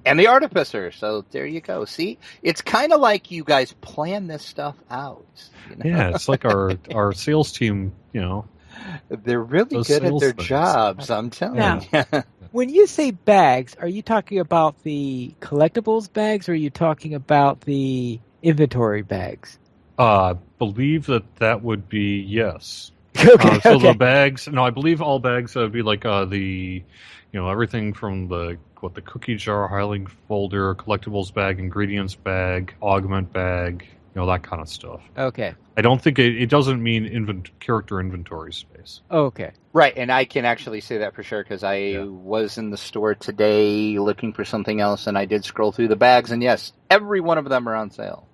and the Artificer. So there you go. See, it's kind of like you guys plan this stuff out. Yeah, it's like our sales team, They're really good at their jobs, I'm telling you. When you say bags, are you talking about the collectibles bags, or are you talking about the inventory bags? I believe that would be yes. Okay. The bags. No, I believe all bags would be like the, everything from the cookie jar, highlighting folder, collectibles bag, ingredients bag, augment bag, that kind of stuff. Okay. I don't think it doesn't mean character inventory space. Okay. Right, and I can actually say that for sure, because I was in the store today looking for something else, and I did scroll through the bags, and yes, every one of them are on sale.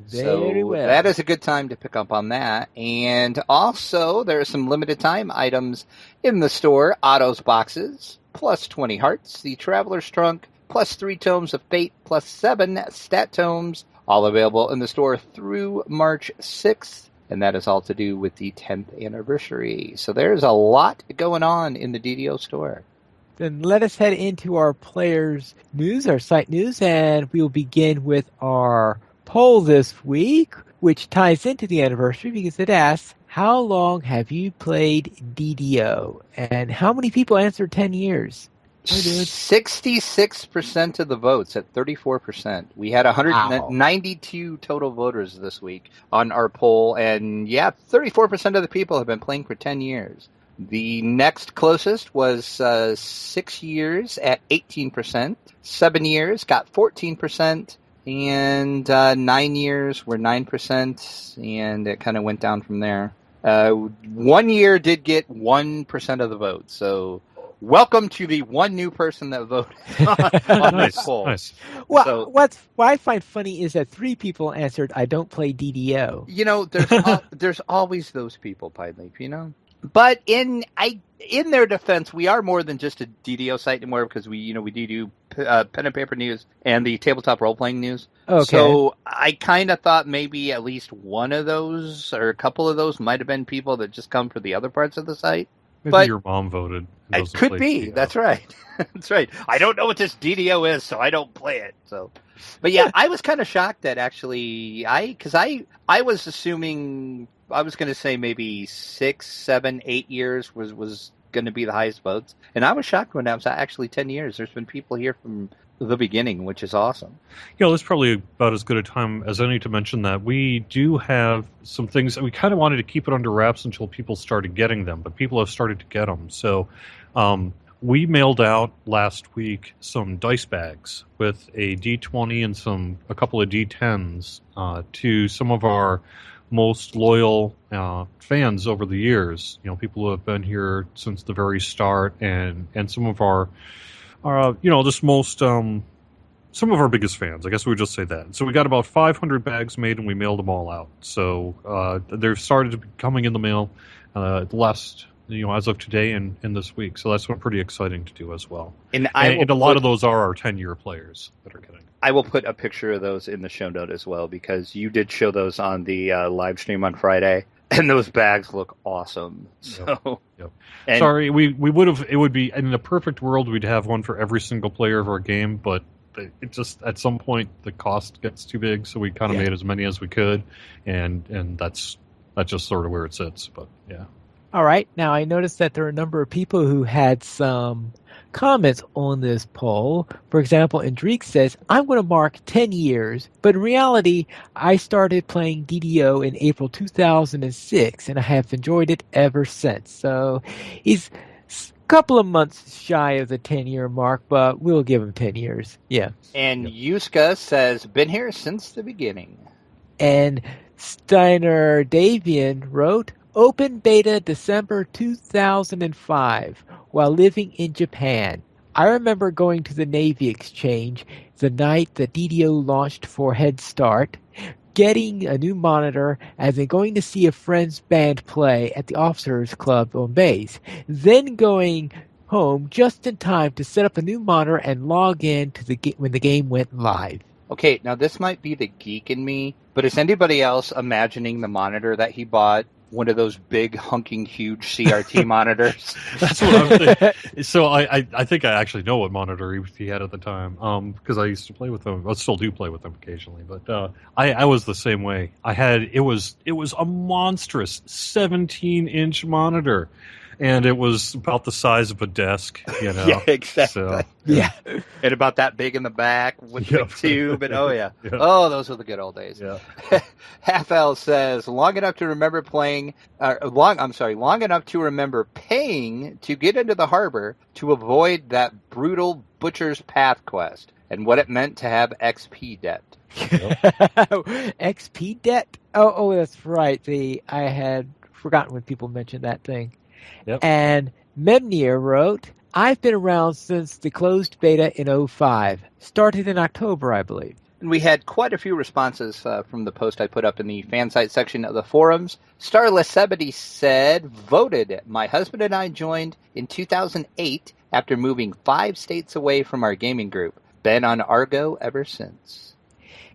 Very well. That is a good time to pick up on that. And also, there are some limited time items in the store. Otto's boxes, plus 20 hearts. The Traveler's Trunk, plus 3 tomes of Fate, plus 7 stat tomes. All available in the store through March 6th. And that is all to do with the 10th anniversary. So there's a lot going on in the DDO store. Then let us head into our players' news, our site news, and we will begin with our poll this week, which ties into the anniversary because it asks, how long have you played DDO? And how many people answered 10 years? 66% of the votes at 34%. We had 192 total voters this week on our poll, and 34% of the people have been playing for 10 years. The next closest was 6 years at 18%. 7 years got 14%. And 9 years were 9%. And it kind of went down from there. 1 year did get 1% of the vote. So welcome to the one new person that voted on this poll. Nice. Well, So, what I find funny is that 3 people answered, I don't play DDO. you know, there's always those people, Pine Leaf, you know? But in their defense, we are more than just a DDO site anymore because we do pen and paper news and the tabletop role playing news. Okay. So I kind of thought maybe at least one of those or a couple of those might have been people that just come for the other parts of the site. Maybe but your mom voted. It could be. DDO. That's right. That's right. I don't know what this DDO is, so I don't play it. So, but yeah, I was kind of shocked that actually because I was assuming. I was going to say maybe 6, 7, 8 years was going to be the highest votes. And I was shocked when that was actually 10 years. There's been people here from the beginning, which is awesome. Yeah, that's probably about as good a time as any to mention that we do have some things that we kind of wanted to keep it under wraps until people started getting them, but people have started to get them. So we mailed out last week some dice bags with a D20 and a couple of D10s to some of our most loyal fans over the years. You know, people who have been here since the very start, and some of our some of our biggest fans. I guess we would just say that. So we got about 500 bags made, and we mailed them all out. So they've started to be coming in the mail the last, as of today and this week. So that's been pretty exciting to do as well. And a lot of those are our 10-year players that are getting. I will put a picture of those in the show note as well, because you did show those on the live stream on Friday, and those bags look awesome. So, yep. Sorry, we would have. It would be in a perfect world, we'd have one for every single player of our game, but it just at some point the cost gets too big, so we kind of made as many as we could, and that's just sort of where it sits. But yeah. All right. Now I noticed that there are a number of people who had some comments on this poll. For example, Indrik says, I'm going to mark 10 years, but in reality, I started playing DDO in April 2006, and I have enjoyed it ever since. So he's a couple of months shy of the 10-year mark, but we'll give him 10 years. Yeah. And Yuska says, been here since the beginning. And Steiner Davian wrote, Open beta December 2005 while living in Japan. I remember going to the Navy Exchange the night the DDO launched for Head Start, getting a new monitor, and then going to see a friend's band play at the Officers Club on base. Then going home just in time to set up a new monitor and log in to when the game went live. Okay, now this might be the geek in me, but is anybody else imagining the monitor that he bought? One of those big, hunking, huge CRT monitors. That's what I'm thinking. So I think I actually know what monitor he had at the time, because I used to play with them. I still do play with them occasionally, but I was the same way. It was a monstrous 17-inch monitor, and it was about the size of a desk. Yeah, exactly. So, yeah, and about that big in the back with the tube. And yeah. Oh, those were the good old days. Yeah. Half L says long enough to remember long enough to remember paying to get into the harbor to avoid that brutal Butcher's Path quest and what it meant to have XP debt. Yep. XP debt? Oh, that's right. I had forgotten when people mentioned that thing. Yep. And Memnir wrote, I've been around since the closed beta in 05. Started in October, I believe. And we had quite a few responses from the post I put up in the fan site section of the forums. Starless Sebedy said, voted. My husband and I joined in 2008 after moving 5 states away from our gaming group. Been on Argo ever since.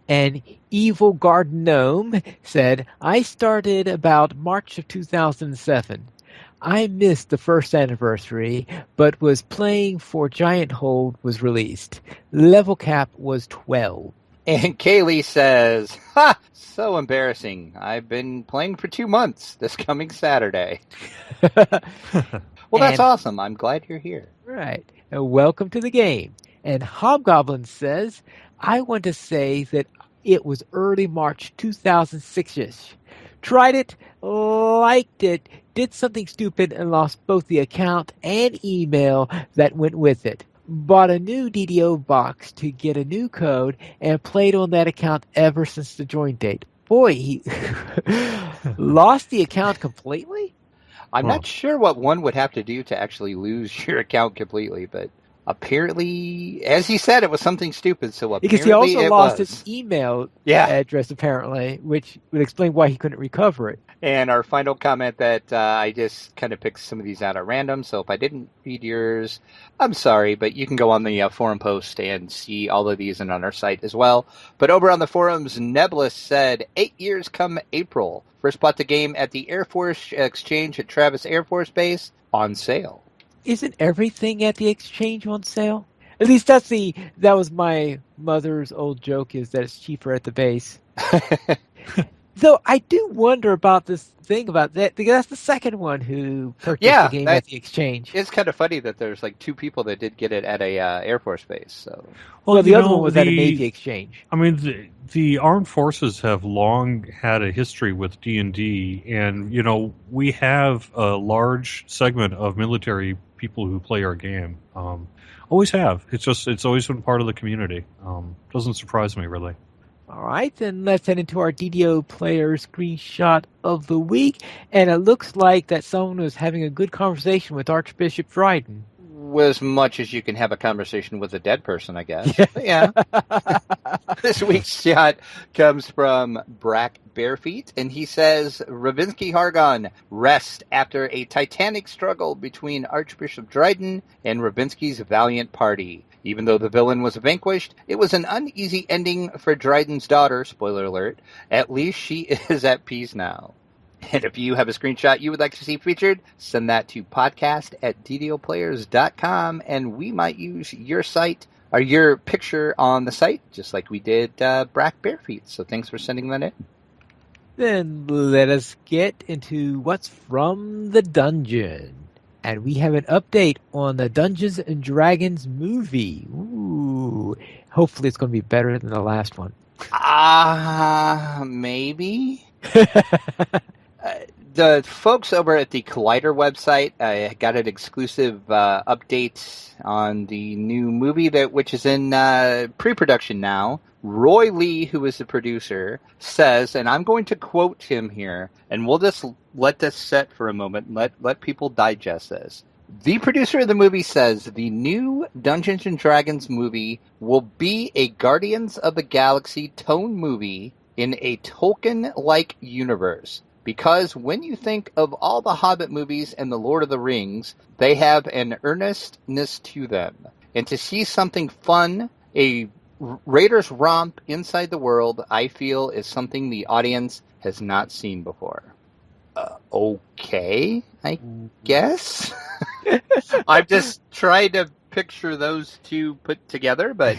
And Evil Garden Gnome said, I started about March of 2007. I missed the first anniversary, but was playing for Giant Hold was released. Level cap was 12. And Kaylee says, ha! So embarrassing. I've been playing for 2 months this coming Saturday. Well, that's awesome. I'm glad you're here. Right. And welcome to the game. And Hobgoblin says, I want to say that it was early March 2006-ish. tried it, liked it, did something stupid, and lost both the account and email that went with it. Bought a new DDO box to get a new code and played on that account ever since the join date. Boy, he lost the account completely? I'm not sure what one would have to do to actually lose your account completely, but apparently, as he said, it was something stupid. So apparently, because he also lost was. his email Yeah. address, apparently, which would explain why he couldn't recover it. And our final comment that I just kind of picked some of these out at random. So if I didn't read yours, I'm sorry, but you can go on the forum post and see all of these and on our site as well. But over on the forums, Nebulous said, 8 years come April. First bought the game at the Air Force Exchange at Travis Air Force Base on sale. Isn't everything at the exchange on sale? At least that was my mother's old joke, is that it's cheaper at the base. Though I do wonder about this thing about that, because that's the second one who purchased the game at the exchange. It's kind of funny that there's like two people that did get it at a Air Force base. So, well, the other one was at a Navy exchange. I mean, the armed forces have long had a history with D&D, and we have a large segment of military people who play our game. Always have. It's always been part of the community. Doesn't surprise me, really. All right, then let's head into our DDO player screenshot of the week. And it looks like that someone was having a good conversation with Archbishop Dryden. As much as you can have a conversation with a dead person, I guess. Yeah. This week's shot comes from Brack Barefeet, and he says, Ravinsky Hargon rest after a titanic struggle between Archbishop Dryden and Ravinsky's valiant party. Even though the villain was vanquished, it was an uneasy ending for Dryden's daughter, spoiler alert. At least she is at peace now. And if you have a screenshot you would like to see featured, send that to podcast@ddoplayers.com, and we might use your site or your picture on the site, just like we did Brack Barefeet. So thanks for sending that in. Then let us get into what's from the dungeon. And we have an update on the Dungeons & Dragons movie. Ooh, hopefully it's going to be better than the last one. Maybe. The folks over at the Collider website got an exclusive update on the new movie which is in pre-production now. Roy Lee, who is the producer, says, and I'm going to quote him here, and we'll just let this set for a moment and let people digest this. The producer of the movie says the new Dungeons & Dragons movie will be a Guardians of the Galaxy tone movie in a Tolkien-like universe. Because when you think of all the Hobbit movies and the Lord of the Rings, they have an earnestness to them. And to see something fun, a Raiders romp inside the world, I feel is something the audience has not seen before. Okay, I guess. I've just tried to picture those two put together, but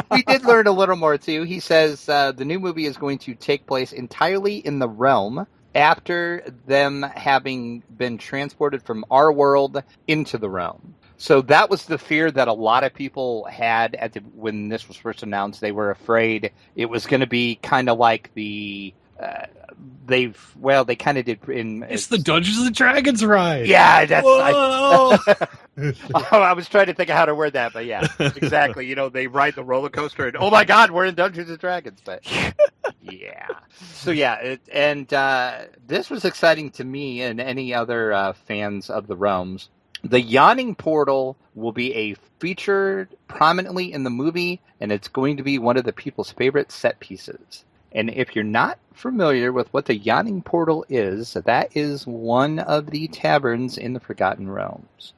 we did learn a little more too. He says the new movie is going to take place entirely in the realm after them having been transported from our world into the realm. So that was the fear that a lot of people had when this was first announced. They were afraid it was going to be kind of like the they kind of did in. It's the Dungeons and Dragons ride. Yeah, that's. I was trying to think of how to word that, but yeah, exactly. They ride the roller coaster, and oh my God, we're in Dungeons and Dragons. But yeah, so yeah, this was exciting to me and any other fans of the realms. The Yawning Portal will be featured prominently in the movie, and it's going to be one of the people's favorite set pieces. And if you're not familiar with what the Yawning Portal is, that is one of the taverns in the Forgotten Realms.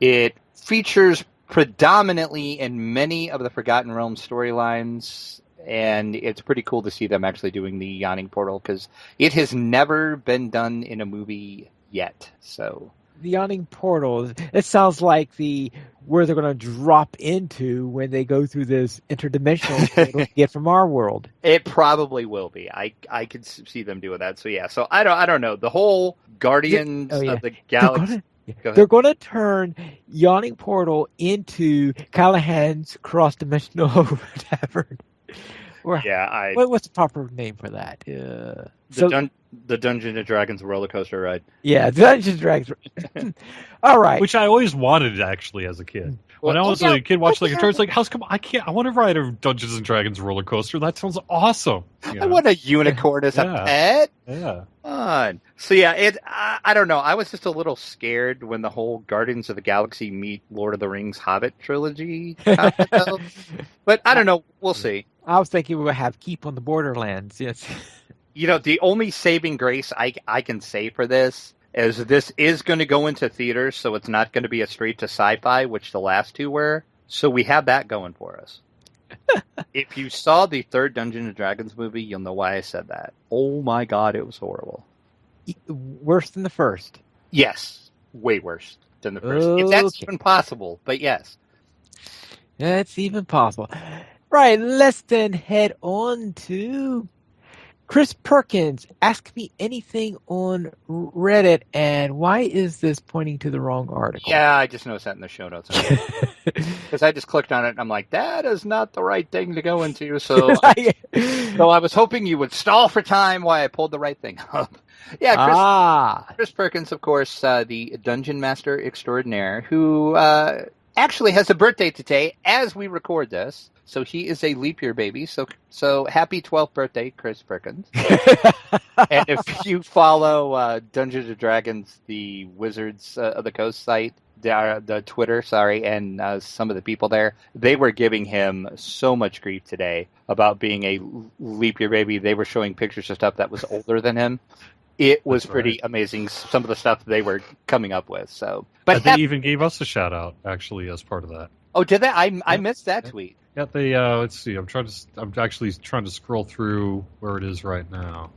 It features predominantly in many of the Forgotten Realms storylines, and it's pretty cool to see them actually doing the Yawning Portal, because it has never been done in a movie yet. So the Yawning Portal, it sounds like where they're going to drop into when they go through this interdimensional portal to get from our world. It probably will be. I could see them doing that. So yeah. So I don't know. The whole Guardians of the Galaxy. They're going to turn Yawning Portal into Callahan's cross-dimensional tavern. Or Yeah, what's the proper name for that? the Dungeons and Dragons roller coaster ride. Yeah, Dungeons and Dragons. All right. Which I always wanted actually as a kid. When I was a kid watching like a tour, it's like, how's come I can't? I want to ride a Dungeons and Dragons roller coaster. That sounds awesome. You know? I want a unicorn as a pet. Yeah. Fun. So yeah, I don't know. I was just a little scared when the whole Guardians of the Galaxy meet Lord of the Rings Hobbit trilogy happened. But I don't know. We'll see. I was thinking we would have Keep on the Borderlands. Yes. You know, the only saving grace I can say for this is going to go into theaters, so it's not going to be a straight to sci-fi, which the last two were. So we have that going for us. If you saw the third Dungeons and Dragons movie, you'll know why I said that. Oh my god, it was horrible. Worse than the first. Yes, way worse than the first. If that's even possible, but yes. That's even possible. Right, let's then head on to Chris Perkins. Ask me anything on Reddit, and why is this pointing to the wrong article? Yeah, I just noticed that in the show notes. Because I just clicked on it, and I'm like, that is not the right thing to go into. So, I was hoping you would stall for time while I pulled the right thing up. Yeah, Chris Perkins, of course, the Dungeon Master Extraordinaire, who actually has a birthday today as we record this. So he is a leap year baby. So happy 12th birthday, Chris Perkins. And if you follow Dungeons and Dragons, the Wizards of the Coast site, the Twitter, and some of the people there, they were giving him so much grief today about being a leap year baby. They were showing pictures of stuff that was older than him. It was pretty amazing, some of the stuff they were coming up with. So, but they even gave us a shout out actually as part of that. Oh, did they? I missed that tweet. Yeah, they. Let's see. I'm actually trying to scroll through where it is right now.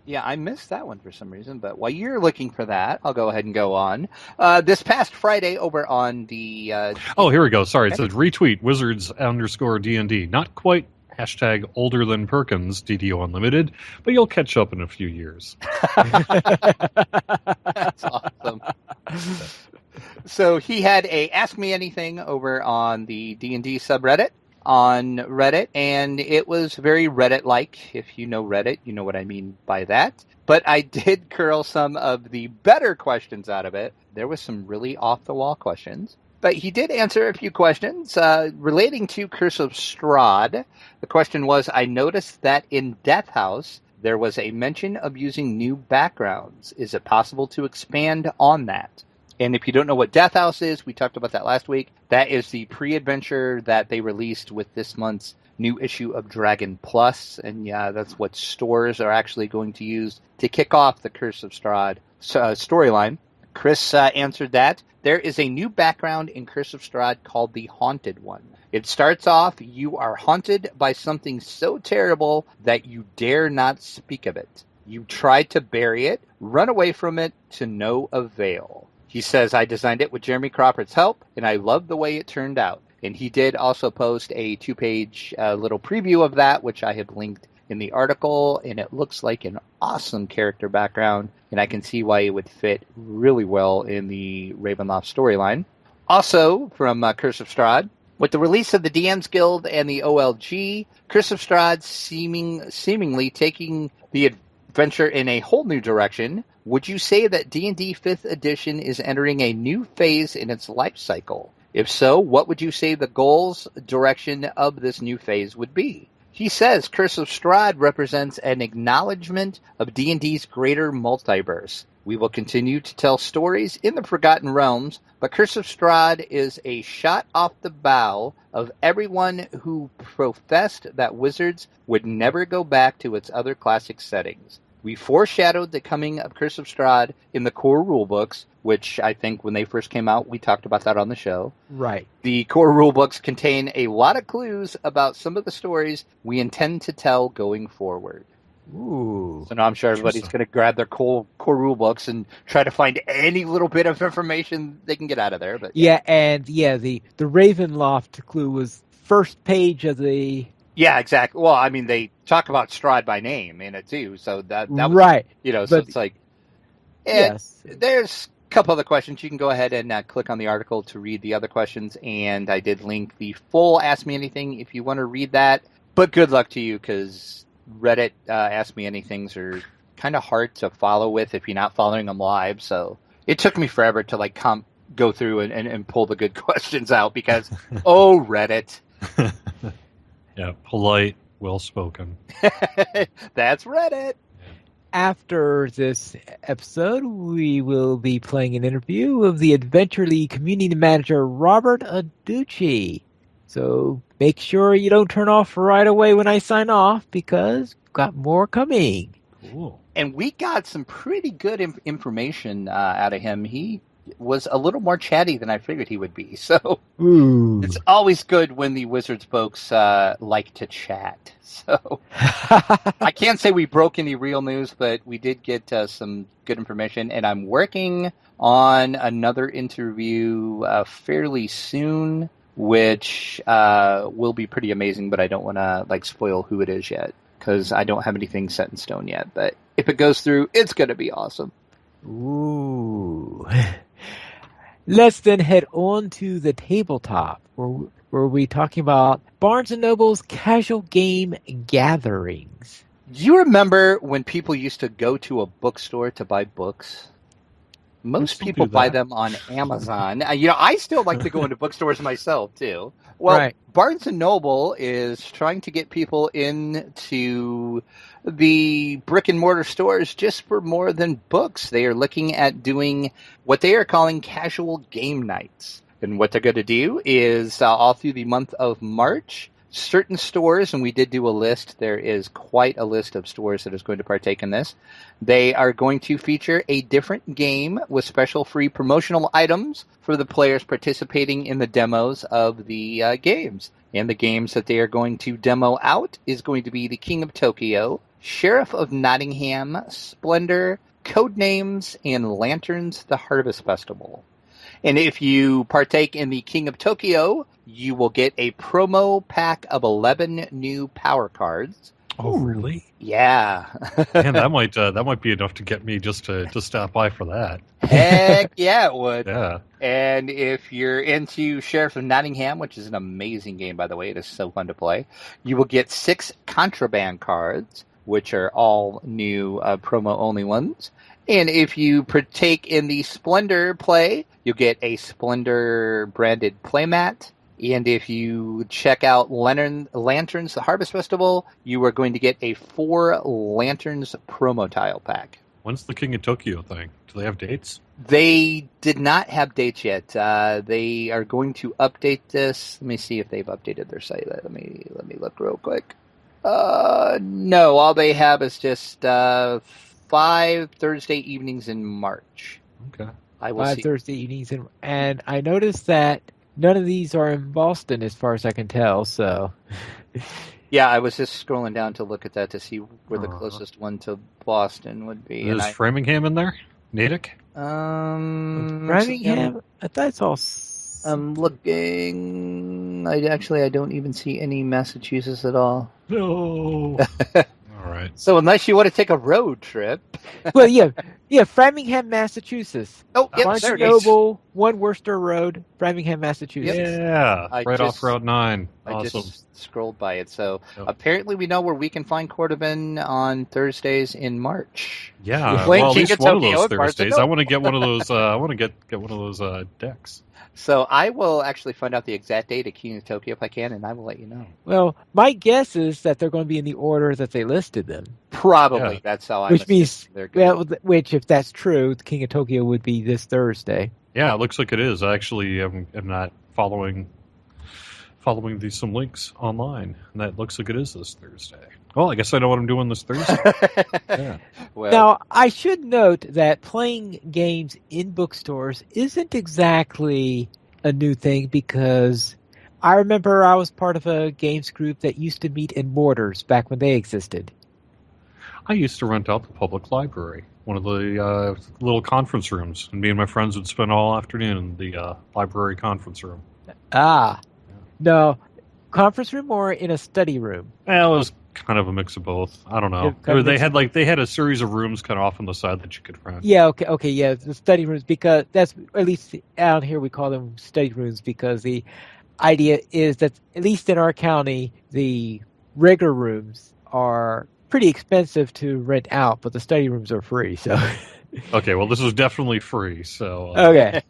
Yeah, I missed that one for some reason. But while you're looking for that, I'll go ahead and go on. This past Friday, over on the. Oh, here we go. Sorry, it says retweet Wizards_DND. Not quite. Hashtag older than Perkins, DDO Unlimited, but you'll catch up in a few years. That's awesome. So he had a Ask Me Anything over on the D&D subreddit on Reddit, and it was very Reddit-like. If you know Reddit, you know what I mean by that. But I did curl some of the better questions out of it. There was some really off-the-wall questions. But he did answer a few questions relating to Curse of Strahd. The question was, I noticed that in Death House, there was a mention of using new backgrounds. Is it possible to expand on that? And if you don't know what Death House is, we talked about that last week. That is the pre-adventure that they released with this month's new issue of Dragon Plus. And yeah, that's what stores are actually going to use to kick off the Curse of Strahd storyline. Chris answered that. There is a new background in Curse of Strahd called the Haunted One. It starts off, you are haunted by something so terrible that you dare not speak of it. You try to bury it, run away from it, to no avail. He says, I designed it with Jeremy Crawford's help, and I love the way it turned out. And he did also post a 2-page little preview of that, which I have linked in the article, and it looks like an awesome character background, and I can see why it would fit really well in the Ravenloft storyline. Also, from Curse of Strahd, with the release of the DM's Guild and the OLG, Curse of Strahd seemingly taking the adventure in a whole new direction, would you say that D&D 5th edition is entering a new phase in its life cycle? If so, what would you say the goals, direction of this new phase would be? He says Curse of Strahd represents an acknowledgement of D&D's greater multiverse. We will continue to tell stories in the Forgotten Realms, but Curse of Strahd is a shot off the bow of everyone who professed that Wizards would never go back to its other classic settings. We foreshadowed the coming of Curse of Strahd in the core rulebooks, which I think when they first came out, we talked about that on the show. Right. The core rulebooks contain a lot of clues about some of the stories we intend to tell going forward. Ooh. So now I'm sure everybody's going to grab their core rulebooks and try to find any little bit of information they can get out of there. But the Ravenloft clue was first page of the... Yeah, exactly. Well, I mean, they talk about Strahd by name in it, too. So that was, right. So it's like... Yes. There's a couple other questions. You can go ahead and click on the article to read the other questions. And I did link the full Ask Me Anything if you want to read that. But good luck to you, because Reddit Ask Me Anythings are kind of hard to follow with if you're not following them live. So it took me forever to go through and pull the good questions out because, oh, Reddit. Yeah, polite, well-spoken. That's Reddit. After this episode, we will be playing an interview of the Adventure League community manager, Robert Aducci. So make sure you don't turn off right away when I sign off, because we've got more coming. Cool. And we got some pretty good information out of him. He was a little more chatty than I figured he would be. So It's always good when the Wizards folks like to chat. So I can't say we broke any real news, but we did get some good information. And I'm working on another interview fairly soon, which will be pretty amazing. But I don't want to spoil who it is yet, because I don't have anything set in stone yet. But if it goes through, it's going to be awesome. Ooh. Let's then head on to the tabletop, where we're talking about Barnes & Noble's casual game gatherings. Do you remember when people used to go to a bookstore to buy books? Most people buy them on Amazon. I still like to go into bookstores myself, too. Well, right. Barnes & Noble is trying to get people into the brick-and-mortar stores just for more than books. They are looking at doing what they are calling casual game nights. And what they're going to do is all through the month of March, certain stores, and we did do a list, there is quite a list of stores that is going to partake in this. They are going to feature a different game with special free promotional items for the players participating in the demos of the games. And the games that they are going to demo out is going to be the King of Tokyo, Sheriff of Nottingham, Splendor, Codenames, and Lanterns the Harvest Festival. And if you partake in the King of Tokyo, you will get a promo pack of 11 new power cards. Oh, really? Yeah. Man, that might be enough to get me just to stop by for that. Heck yeah, it would. Yeah. And if you're into Sheriff of Nottingham, which is an amazing game, by the way, it is so fun to play, you will get 6 contraband cards, which are all new promo-only ones. And if you partake in the Splendor play, you'll get a Splendor-branded playmat. And if you check out Lanterns, the Harvest Festival, you are going to get a 4 Lanterns promo tile pack. When's the King of Tokyo thing? Do they have dates? They did not have dates yet. They are going to update this. Let me see if they've updated their site. Let me look real quick. No, all they have is just 5 Thursday evenings in March. Okay. I will 5 see. Thursday evenings, and I noticed that none of these are in Boston, as far as I can tell. So, yeah, I was just scrolling down to look at that to see where the closest one to Boston would be. Is Framingham in there? Natick? Framingham. I thought I saw. I'm looking. I don't even see any Massachusetts at all. No. All right. So unless you want to take a road trip. Well, yeah, Framingham, Massachusetts. Oh, yep, Barnes there & it is. Noble, 1 Worcester Road, Framingham, Massachusetts. Yeah, off Route 9. I Awesome. just scrolled by it. So apparently we know where we can find Cordovan on Thursdays in March. Yeah, Playing well, at King least of one of Tokyo those at Barnes & Thursdays. Noble. I want to get one of those. I want to get one of those decks. So I will actually find out the exact date of King of Tokyo if I can, and I will let you know. Well, my guess is that they're going to be in the order that they listed them. Probably. Yeah. That's how I. Which means, they're good. which if that's true, the King of Tokyo would be this Thursday. Yeah, it looks like it is. I actually am not following some links online, and that looks like it is this Thursday. Well, I guess I know what I'm doing this Thursday. Yeah. Well, Now, I should note that playing games in bookstores isn't exactly a new thing, because I remember I was part of a games group that used to meet in mortars back when they existed. I used to rent out the public library, one of the little conference rooms, and me and my friends would spend all afternoon in the library conference room. No, conference room or in a study room? Well, it was kind of a mix of both. I don't know. They had a series of rooms kind of off on the side that you could rent. Yeah, okay, yeah, the study rooms, because that's, at least out here we call them study rooms, because the idea is that, at least in our county, the regular rooms are pretty expensive to rent out, but the study rooms are free. So Okay, well, this is definitely free, so... okay.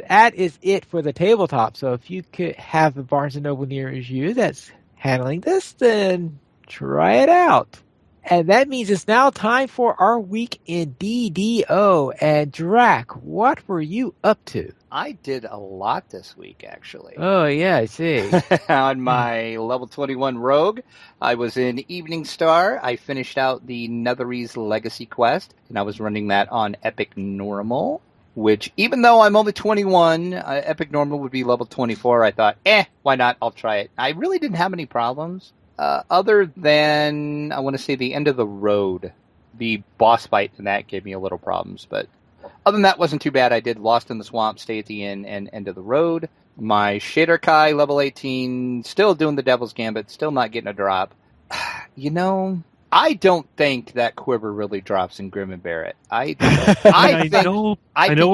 That is it for the tabletop. So if you could have the Barnes & Noble near you that's handling this, then try it out. And that means it's now time for our week in DDO. And Drac, what were you up to? I did a lot this week, actually. Oh, yeah, I see. On my level 21 rogue, I was in Evening Star. I finished out the Netherese Legacy quest, and I was running that on Epic Normal, which, even though I'm only 21, Epic Normal would be level 24. I thought, why not? I'll try it. I really didn't have any problems. Other than, I want to say, the end of the road. The boss fight in that gave me a little problems, but other than that, wasn't too bad. I did Lost in the Swamp, Stay at the Inn, and End of the Road. My Shader Kai, level 18, still doing the Devil's Gambit, still not getting a drop. You know, I don't think that quiver really drops in Grim and Barrett. I know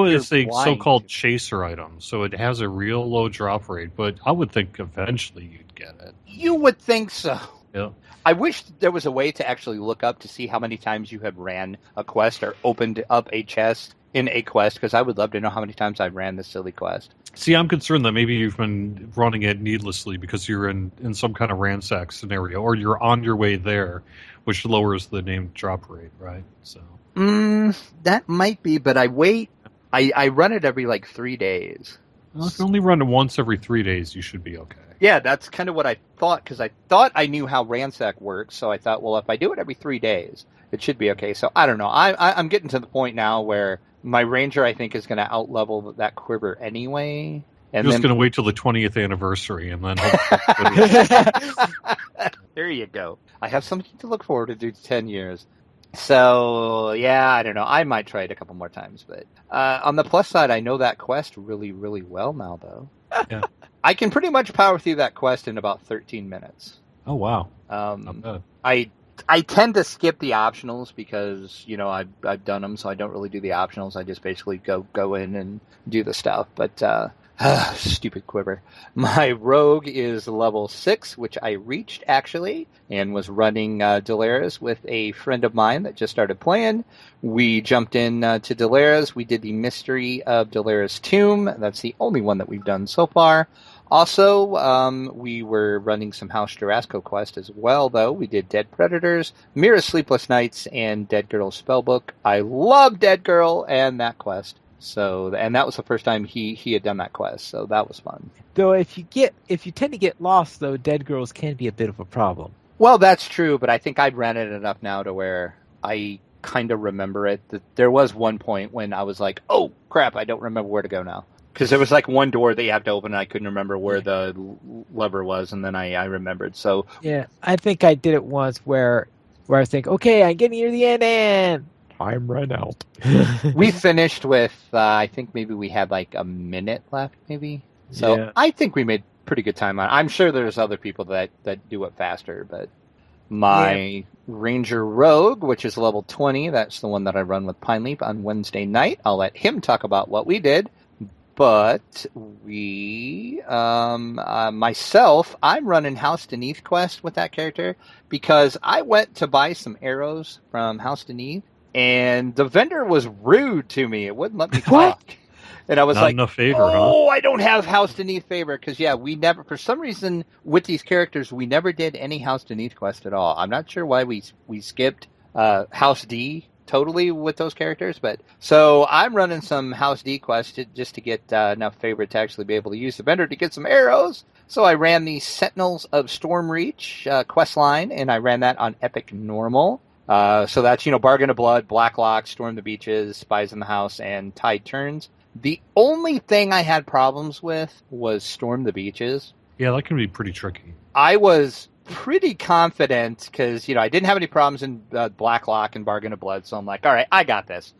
it's a so-called chaser item, so it has a real low drop rate, but I would think eventually you'd get it. You would think so. Yeah. I wish there was a way to actually look up to see how many times you have ran a quest or opened up a chest in a quest, because I would love to know how many times I ran this silly quest. See, I'm concerned that maybe you've been running it needlessly because you're in some kind of ransack scenario, or you're on your way there, which lowers the named drop rate, right? So that might be, but I wait. I run it every 3 days. Well, if you only run it once every 3 days, you should be okay. Yeah, that's kind of what I thought, because I thought I knew how ransack works, so I thought, well, if I do it every 3 days, it should be okay. So I don't know. I'm getting to the point now where my ranger, I think, is going to outlevel that quiver anyway. And you're just going to wait till the 20th anniversary and then There you go. I have something to look forward to do 10 years. So, yeah, I don't know. I might try it a couple more times. But on the plus side, I know that quest really, really well now, though. Yeah. I can pretty much power through that quest in about 13 minutes. Oh, wow. Not bad. I tend to skip the optionals because, I've done them, so I don't really do the optionals. I just basically go in and do the stuff. But, stupid quiver. My rogue is level 6, which I reached, actually, and was running Delaris with a friend of mine that just started playing. We jumped in to Delaris. We did the Mystery of Delaris Tomb. That's the only one that we've done so far. Also, we were running some House Jurasco quest as well, though. We did Dead Predators, Mira's Sleepless Nights, and Dead Girl's Spellbook. I love Dead Girl and that quest. So, and that was the first time he had done that quest, so that was fun. Though if you tend to get lost, though, Dead Girls can be a bit of a problem. Well, that's true, but I think I'd ran it enough now to where I kind of remember it. There was one point when I was like, oh, crap, I don't remember where to go now. Because there was one door that you have to open, and I couldn't remember where the lever was, and then I remembered. So yeah, I think I did it once where I think, okay, I'm getting near the end, and time ran out. We finished with, I think maybe we had a minute left, maybe. So yeah. I think we made pretty good time on it. I'm sure there's other people that do it faster, but my Ranger Rogue, which is level 20, that's the one that I run with Pine Leap on Wednesday night. I'll let him talk about what we did. But we, myself, I'm running House Deneath quest with that character because I went to buy some arrows from House Deneath, and the vendor was rude to me. It wouldn't let me talk. And I was Not enough favor, I don't have House Deneath favor because, we never, for some reason, with these characters, we never did any House Deneath quest at all. I'm not sure why we skipped House D totally with those characters, but so I'm running some House D quests just to get enough favor to actually be able to use the vendor to get some arrows. So I ran the Sentinels of Stormreach quest line, and I ran that on Epic Normal. So that's, Bargain of Blood, Blacklock, Storm the Beaches, Spies in the House, and Tide Turns. The only thing I had problems with was Storm the Beaches. Yeah, that can be pretty tricky. I was pretty confident because, I didn't have any problems in Blacklock and Bargain of Blood, so I'm like, all right, I got this.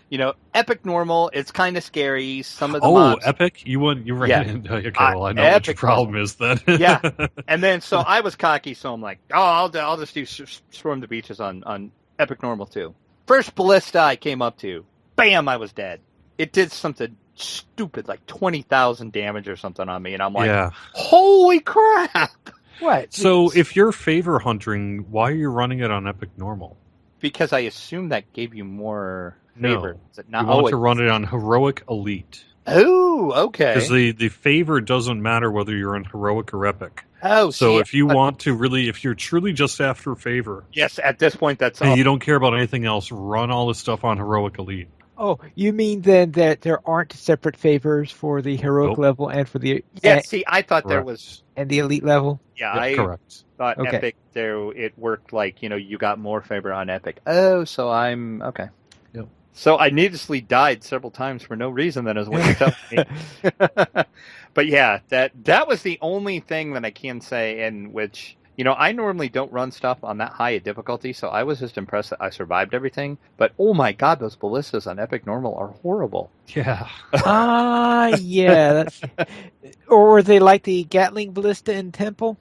Epic Normal, it's kind of scary. Some of the mobs... Epic? You ran into... Okay, well, I know what your problem is then. Yeah, and then, so I was cocky, so I'm like, I'll just do Storm the Beaches on Epic Normal too. First ballista I came up to, bam, I was dead. It did something stupid, 20,000 damage or something on me, and I'm like, holy crap! What? So if you're favor hunting, why are you running it on Epic Normal? Because I assume that gave you more favor. No. Is it not? You want to run it on Heroic Elite. Oh, okay. Because the favor doesn't matter whether you're in Heroic or Epic. Oh, so if you want to really, if you're truly just after favor. Yes, at this point that's and you don't care about anything else, run all this stuff on Heroic Elite. Oh, you mean then that there aren't separate favors for the heroic level and for the... Yeah, see, I thought there was... And the elite level? Yeah, I correct. thought Epic, it worked like, you got more favor on Epic. Oh, so I'm... Okay. Yep. So I needlessly died several times for no reason, then, is what you're telling me. But yeah, that was the only thing that I can say in which... I normally don't run stuff on that high a difficulty, so I was just impressed that I survived everything. But, oh my god, those ballistas on Epic Normal are horrible. Yeah. Yeah. Or were they like the Gatling ballista in Temple?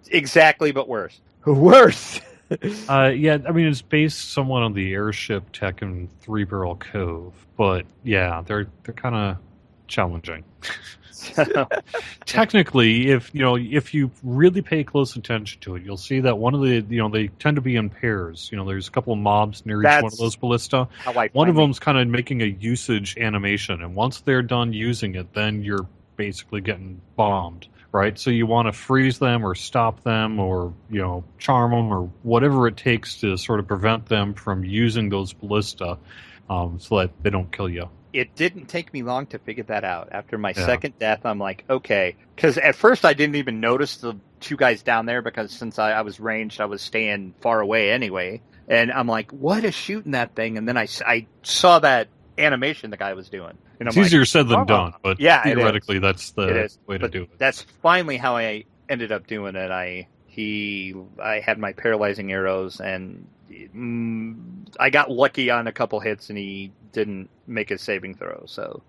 Exactly, but worse. Worse! Yeah, I mean, it's based somewhat on the airship tech in Three Barrel Cove. But, yeah, they're kind of challenging. Technically, if you really pay close attention to it, you'll see that one of the they tend to be in pairs. There's a couple of mobs near each one of those ballista. One of them's kind of making a usage animation, and once they're done using it, then you're basically getting bombed, right? So you want to freeze them or stop them or charm them or whatever it takes to sort of prevent them from using those ballista, so that they don't kill you. It didn't take me long to figure that out. After my second death, I'm like, okay. Because at first I didn't even notice the two guys down there because since I was ranged, I was staying far away anyway. And I'm like, what is shooting that thing? And then I saw that animation the guy was doing. And it's easier said than done, but theoretically that's the way to do it. That's finally how I ended up doing it. I had my paralyzing arrows, and I got lucky on a couple hits, and he didn't make a saving throw. So,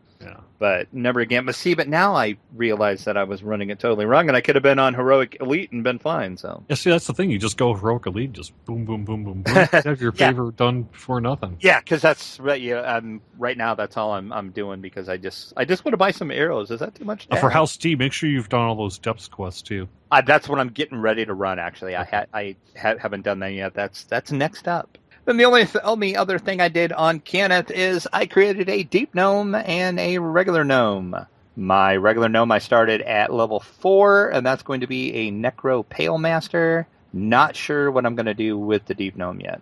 but never again. But now I realize that I was running it totally wrong, and I could have been on Heroic Elite and been fine. So, yeah, see, that's the thing. You just go Heroic Elite, just boom, boom, boom, boom, boom. Have your favor done for nothing. Yeah, because that's right. Yeah, right now that's all I'm doing because I just want to buy some arrows. Is that too much? For House D, make sure you've done all those depths quests too. That's what I'm getting ready to run. Actually, I haven't done that yet. That's next up. Then the only other thing I did on Kenneth is I created a deep gnome and a regular gnome. My regular gnome I started at level 4, and that's going to be a Necro Pale Master. Not sure what I'm going to do with the deep gnome yet.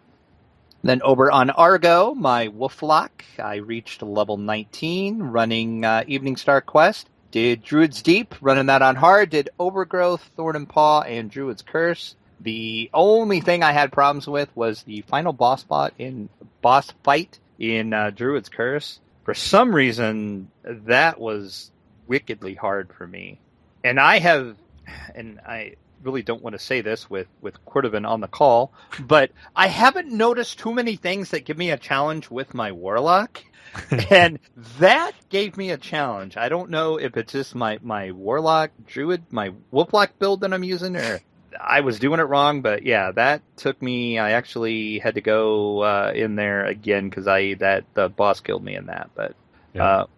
Then over on Argo, my Wolflock, I reached level 19, running Evening Star Quest. Did Druid's Deep, running that on hard. Did Overgrowth, Thorn and Paw, and Druid's Curse. The only thing I had problems with was the final boss fight in Druid's Curse. For some reason, that was wickedly hard for me. And I really don't want to say this with Cordovan on the call, but I haven't noticed too many things that give me a challenge with my Warlock. And that gave me a challenge. I don't know if it's just my Warlock Druid, my Wolflock build that I'm using, or I was doing it wrong, but yeah, that took me. I actually had to go in there again because the boss killed me in that. But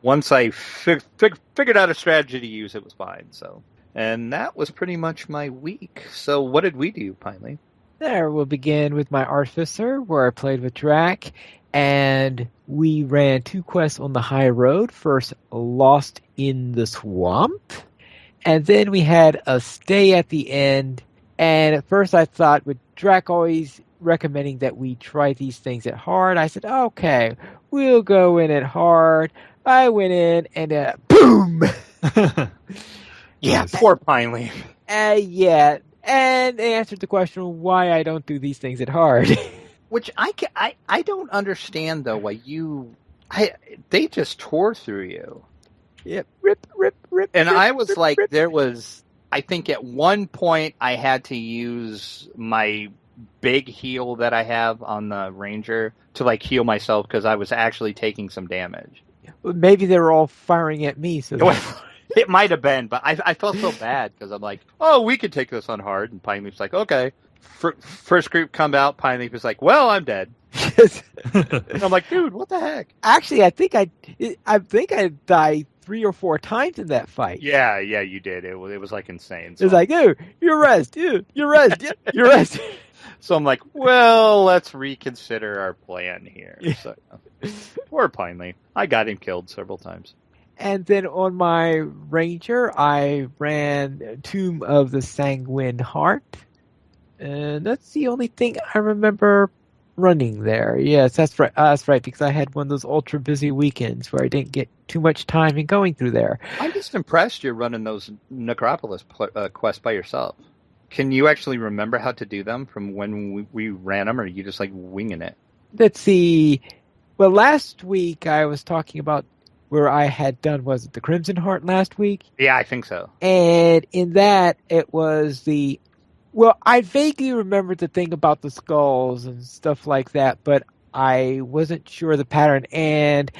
once I figured out a strategy to use, it was fine. So, and that was pretty much my week. So, what did we do, Pinely? There, we'll begin with my Artificer, where I played with Drac, and we ran 2 quests on the high road. First, Lost in the Swamp, and then we had a stay at the end. And at first I thought, with Drac always recommending that we try these things at hard, I said, okay, we'll go in at hard. I went in, and boom! Yeah, poor Pineleaf. Yeah, and they answered the question why I don't do these things at hard. Which I don't understand, though, why they just tore through you. Yep, rip. And I was like, there was... I think at one point I had to use my big heal that I have on the Ranger to heal myself because I was actually taking some damage. Maybe they were all firing at me. So it might have been, but I felt so bad because I'm like, oh, we could take this on hard. And Pineleaf's like, okay. First group come out, Pineleaf is like, well, I'm dead. And I'm like, dude, what the heck? Actually, I think I died 3 or 4 times in that fight. Yeah, you did. It was like insane. So It's like, "Ew, you're rest, you're rest, you're rest." So I'm like, well, let's reconsider our plan here. Yeah. So, poor Pinely. I got him killed several times. And then on my Ranger, I ran Tomb of the Sanguine Heart. And that's the only thing I remember running there. Yes, that's right. That's right, because I had one of those ultra busy weekends where I didn't get too much time in going through there. I'm just impressed you're running those Necropolis quests by yourself. Can you actually remember how to do them from when we ran them, or are you just like winging it? Let's see. Well, last week I was talking about where I had done, was it the Crimson Heart last week? Yeah, I think so. And in that, it was well, I vaguely remembered the thing about the skulls and stuff like that, but I wasn't sure the pattern. And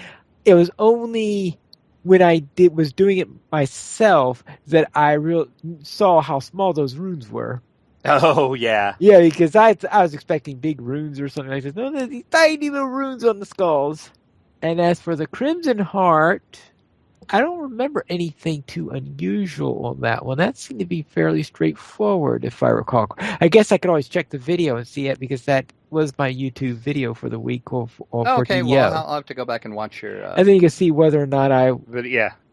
it was only when I was doing it myself that I saw how small those runes were. Oh, yeah. Yeah, because I was expecting big runes or something like this. No, there's these tiny little runes on the skulls. And as for the Crimson Heart, I don't remember anything too unusual on that one. That seemed to be fairly straightforward, if I recall. I guess I could always check the video and see it, because that was my YouTube video for the week or for okay, DDO. well, I'll have to go back and watch your... and then you can see whether or not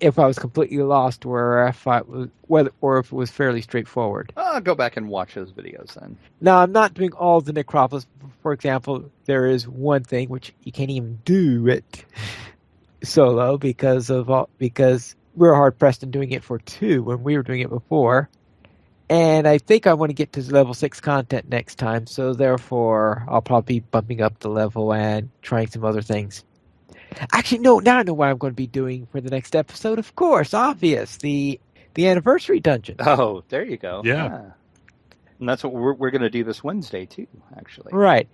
if I was completely lost, or if it was fairly straightforward. I'll go back and watch those videos then. Now, I'm not doing all the Necropolis. For example, there is one thing which you can't even do it solo because we were hard pressed in doing it for 2 when we were doing it before. And I think I want to get to level 6 content next time, so therefore I'll probably be bumping up the level and trying some other things. Actually, no, now I know what I'm going to be doing for the next episode. Of course, obvious, the anniversary dungeon. Oh, there you go. Yeah. And that's what we're going to do this Wednesday too, actually. Right.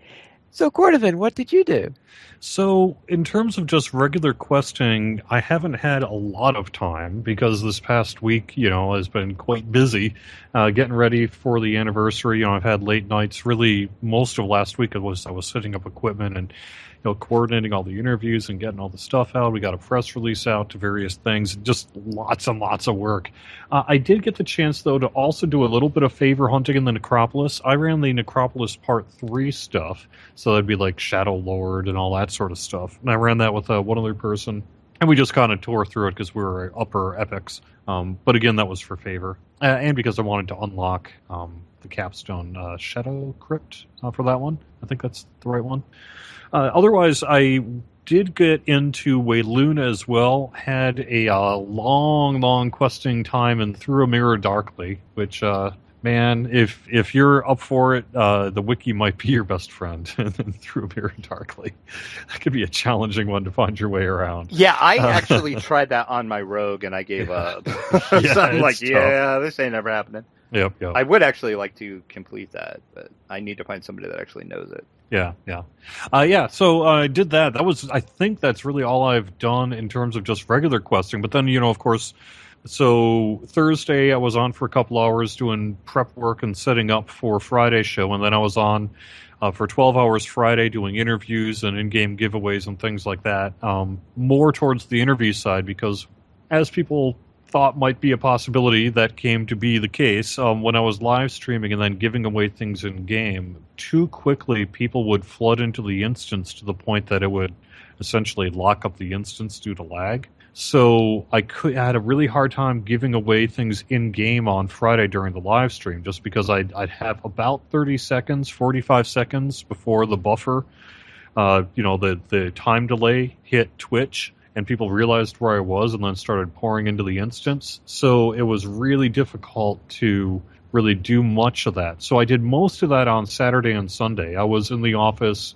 So, Cordovan, what did you do? So, in terms of just regular questing, I haven't had a lot of time because this past week, has been quite busy getting ready for the anniversary. I've had late nights. Really, most of last week I was setting up equipment and coordinating all the interviews and getting all the stuff out. We got a press release out to various things. Just lots and lots of work. I did get the chance, though, to also do a little bit of favor hunting in the Necropolis. I ran the Necropolis Part 3 stuff, so that'd be like Shadow Lord and all that sort of stuff. And I ran that with one other person, and we just kind of tore through it because we were upper epics. But again, that was for favor. And because I wanted to unlock the capstone Shadow Crypt for that one. I think that's the right one. Otherwise, I did get into Wayluna as well. Had a long questing time and through a mirror darkly, which, man, if you're up for it, the wiki might be your best friend. And then through a mirror darkly, that could be a challenging one to find your way around. Yeah, I actually tried that on my rogue, and I gave up. So I'm like, tough. This ain't ever happening. Yep. I would actually like to complete that, but I need to find somebody that actually knows it. Yeah. So I did that. I think that's really all I've done in terms of just regular questing. But then, of course, so Thursday I was on for a couple hours doing prep work and setting up for Friday's show. And then I was on for 12 hours Friday doing interviews and in-game giveaways and things like that. More towards the interview side because as people thought might be a possibility, that came to be the case. When I was live streaming and then giving away things in game, too quickly people would flood into the instance to the point that it would essentially lock up the instance due to lag. So I had a really hard time giving away things in game on Friday during the live stream, just because I'd have about 30 seconds, 45 seconds before the buffer, the time delay hit Twitch. And people realized where I was and then started pouring into the instance. So it was really difficult to really do much of that. So I did most of that on Saturday and Sunday. I was in the office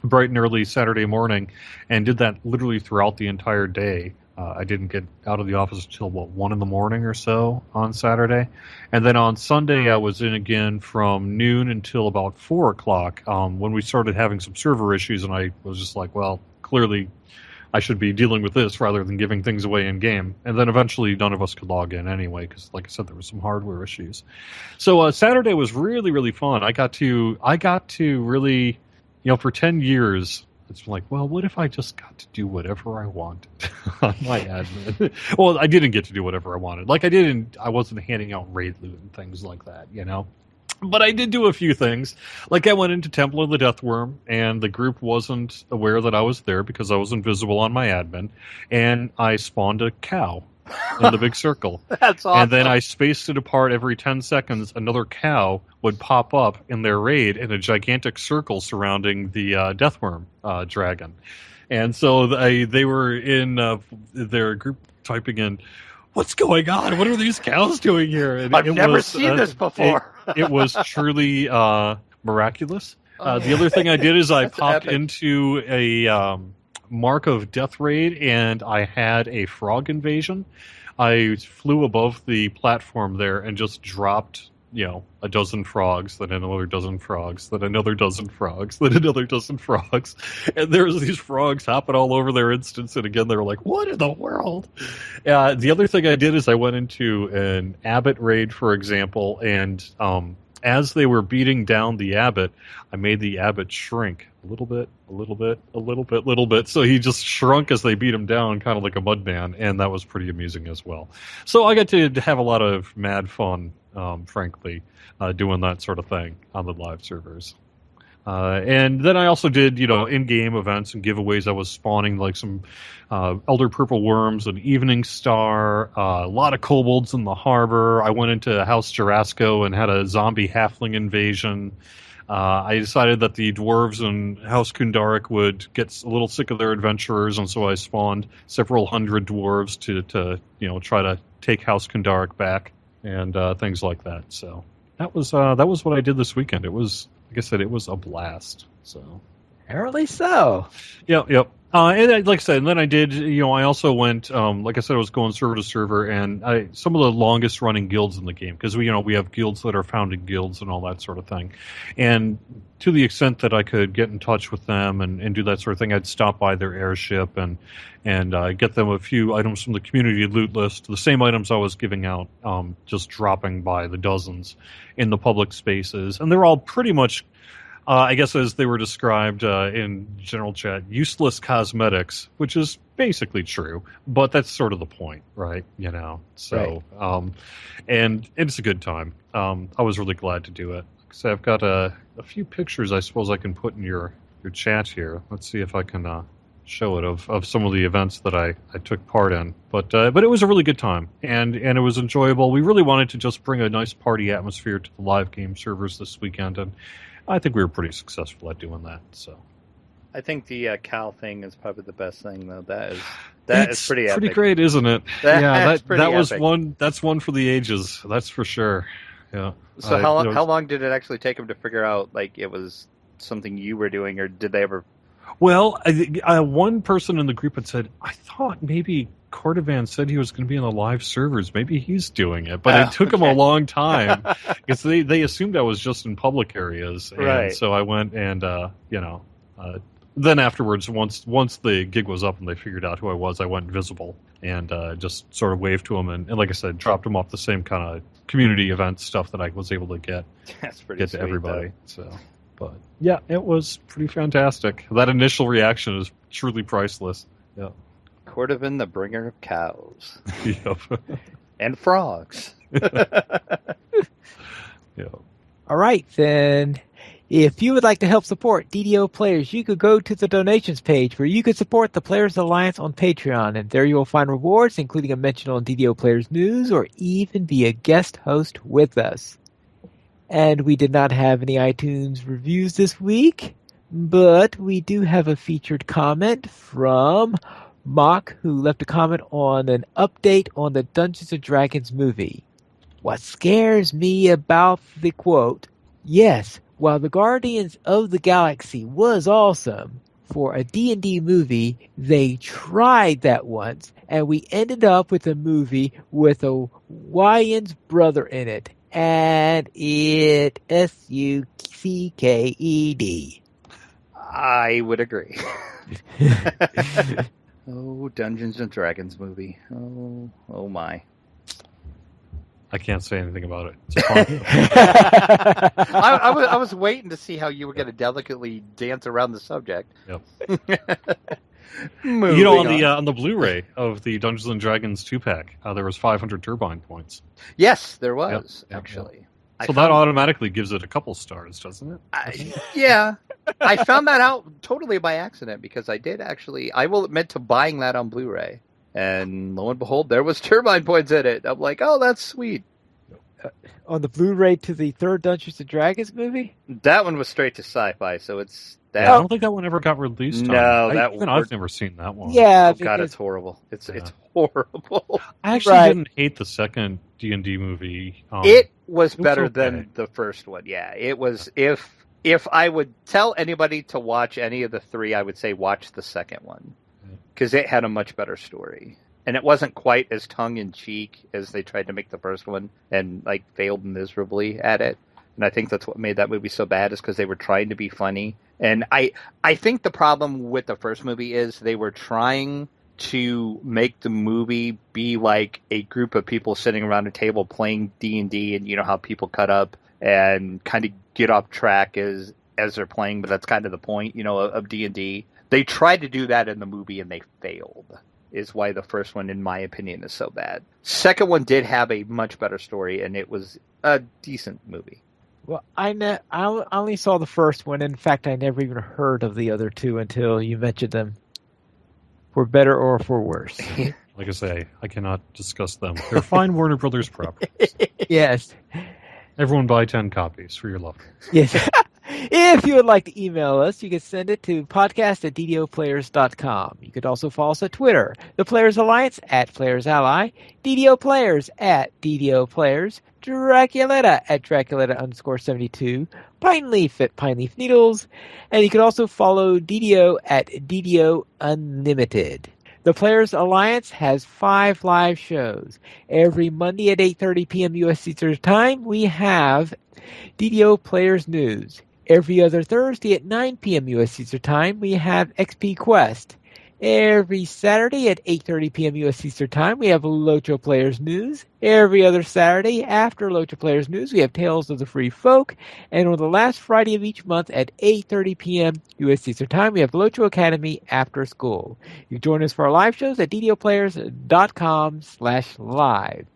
bright and early Saturday morning and did that literally throughout the entire day. I didn't get out of the office until, 1 in the morning or so on Saturday. And then on Sunday, I was in again from noon until about 4 o'clock when we started having some server issues. And I was just like, well, clearly I should be dealing with this rather than giving things away in game. And then eventually none of us could log in anyway because, like I said, there were some hardware issues. So Saturday was really, really fun. I got to really, for 10 years, It's like, well, what if I just got to do whatever I wanted on my admin? Well, I didn't get to do whatever I wanted. Like I wasn't handing out raid loot and things like that, you know? But I did do a few things. Like I went into Temple of the Deathworm, and the group wasn't aware that I was there because I was invisible on my admin, and I spawned a cow in the big circle. That's awesome. And then I spaced it apart every 10 seconds. Another cow would pop up in their raid in a gigantic circle surrounding the Deathworm dragon. And so they were in their group typing in, what's going on? What are these cows doing here? And I've never seen this before. It was truly miraculous. The other thing I did is I popped into a Mark of Death raid, and I had a frog invasion. I flew above the platform there and just dropped, a dozen frogs, then another dozen frogs, then another dozen frogs, then another dozen frogs. And there's these frogs hopping all over their instance, and again, they were like, what in the world? The other thing I did is I went into an abbot raid, for example, and as they were beating down the abbot, I made the abbot shrink a little bit, a little bit, a little bit, little bit. So he just shrunk as they beat him down, kind of like a mudman, and that was pretty amusing as well. So I got to have a lot of mad fun, frankly, doing that sort of thing on the live servers. And then I also did, in-game events and giveaways. I was spawning like some Elder Purple Worms, an Evening Star, a lot of kobolds in the harbor. I went into House Jarasco and had a zombie halfling invasion. I decided that the dwarves in House Kundarik would get a little sick of their adventurers, and so I spawned several hundred dwarves to try to take House Kundarik back and things like that. So that was what I did this weekend. It was, like I said, it was a blast. So, apparently so. Yep. And like I said, and then I did, I also went, like I said, I was going server to server, and some of the longest running guilds in the game, because we have guilds that are founded guilds and all that sort of thing. And to the extent that I could get in touch with them and do that sort of thing, I'd stop by their airship and get them a few items from the community loot list, the same items I was giving out, just dropping by the dozens in the public spaces. And they're all pretty much, I guess as they were described in general chat, useless cosmetics, which is basically true, but that's sort of the point, right? So, right. And it's a good time. I was really glad to do it. So I've got a few pictures I suppose I can put in your chat here. Let's see if I can show it of some of the events that I took part in. But it was a really good time, and it was enjoyable. We really wanted to just bring a nice party atmosphere to the live game servers this weekend, and I think we were pretty successful at doing that. So, I think the cow thing is probably the best thing, though. That is pretty epic. Pretty great, isn't it? That was one. That's one for the ages. That's for sure. Yeah. So how long did it actually take them to figure out like it was something you were doing, or did they ever? Well, one person in the group had said, I thought maybe Cordovan said he was going to be on the live servers. Maybe he's doing it. But it took him a long time because they assumed I was just in public areas. And right. So I went and, then afterwards, once the gig was up and they figured out who I was, I went visible and just sort of waved to him. And like I said, dropped him off the same kind of community event stuff that I was able to get to everybody. So. But yeah, it was pretty fantastic. That initial reaction is truly priceless. Yeah. Cordovan, the bringer of cows. Yep. And frogs. Yeah. All right, then. If you would like to help support DDO players, you could go to the donations page where you could support the Players Alliance on Patreon, and there you will find rewards, including a mention on DDO Players News, or even be a guest host with us. And we did not have any iTunes reviews this week, but we do have a featured comment from Mock, who left a comment on an update on the Dungeons & Dragons movie. What scares me about the quote, yes, while the Guardians of the Galaxy was awesome, for a D&D movie, they tried that once, and we ended up with a movie with a Wyan's brother in it. And it Sucked. I would agree. Oh, Dungeons and Dragons movie. Oh my. I can't say anything about it. It's a fun I was waiting to see how you were going to delicately dance around the subject. Yep. Moving on the Blu-ray of the Dungeons and Dragons 2-pack, there was 500 turbine points. Yes, there was, actually. Yep. So that automatically gives it a couple stars, doesn't it? Yeah. I found that out totally by accident because I will admit to buying that on Blu-ray. And lo and behold, there was turbine points in it. I'm like, oh, that's sweet. On the Blu-ray to the third Dungeons and Dragons movie? That one was straight to sci-fi, so it's that. I don't think that one ever got released. No, I've never seen that one. Yeah, oh god, it's horrible. It's horrible. I actually didn't hate the second D&D movie. It was better than the first one. Yeah, it was. If I would tell anybody to watch any of the three, I would say watch the second one because it had a much better story. And it wasn't quite as tongue-in-cheek as they tried to make the first one and failed miserably at it. And I think that's what made that movie so bad is because they were trying to be funny. And I think the problem with the first movie is they were trying to make the movie be like a group of people sitting around a table playing D&D, and you know how people cut up and kind of get off track as they're playing, but that's kind of the point, of D&D. They tried to do that in the movie and they failed. Is why the first one, in my opinion, is so bad. Second one did have a much better story, and it was a decent movie. Well, I only saw the first one. In fact, I never even heard of the other two until you mentioned them. For better or for worse. Like I say, I cannot discuss them. They're fine Warner Brothers properties. Yes. Everyone buy 10 copies for your loved ones. Yes. If you would like to email us, you can send it to podcast@ddoplayers.com. You could also follow us at Twitter, The Players Alliance @PlayersAlly, DDO Players @DDO Players, Draculetta @Draculetta_72, Pine Leaf Pine Leaf Needles, and you can also follow DDO @DDO Unlimited. The Players Alliance has 5 live shows. Every Monday at 8:30 p.m. U.S. Eastern Time, we have DDO Players News. Every other Thursday at 9 p.m. U.S. Eastern Time, we have XP Quest. Every Saturday at 8:30 p.m. U.S. Eastern Time, we have Locho Players News. Every other Saturday after Locho Players News, we have Tales of the Free Folk. And on the last Friday of each month at 8:30 p.m. U.S. Eastern Time, we have Locho Academy After School. You can join us for our live shows at ddoplayers.com/live.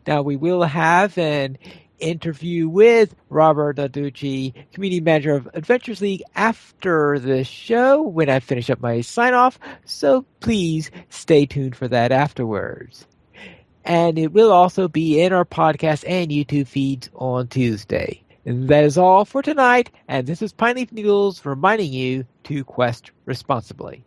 Now, we will have an interview with Robert Daducci, community manager of Adventures League, after the show when I finish up my sign-off, so please stay tuned for that afterwards. And it will also be in our podcast and YouTube feeds on Tuesday. And that is all for tonight, and this is Pine Leaf Needles reminding you to quest responsibly.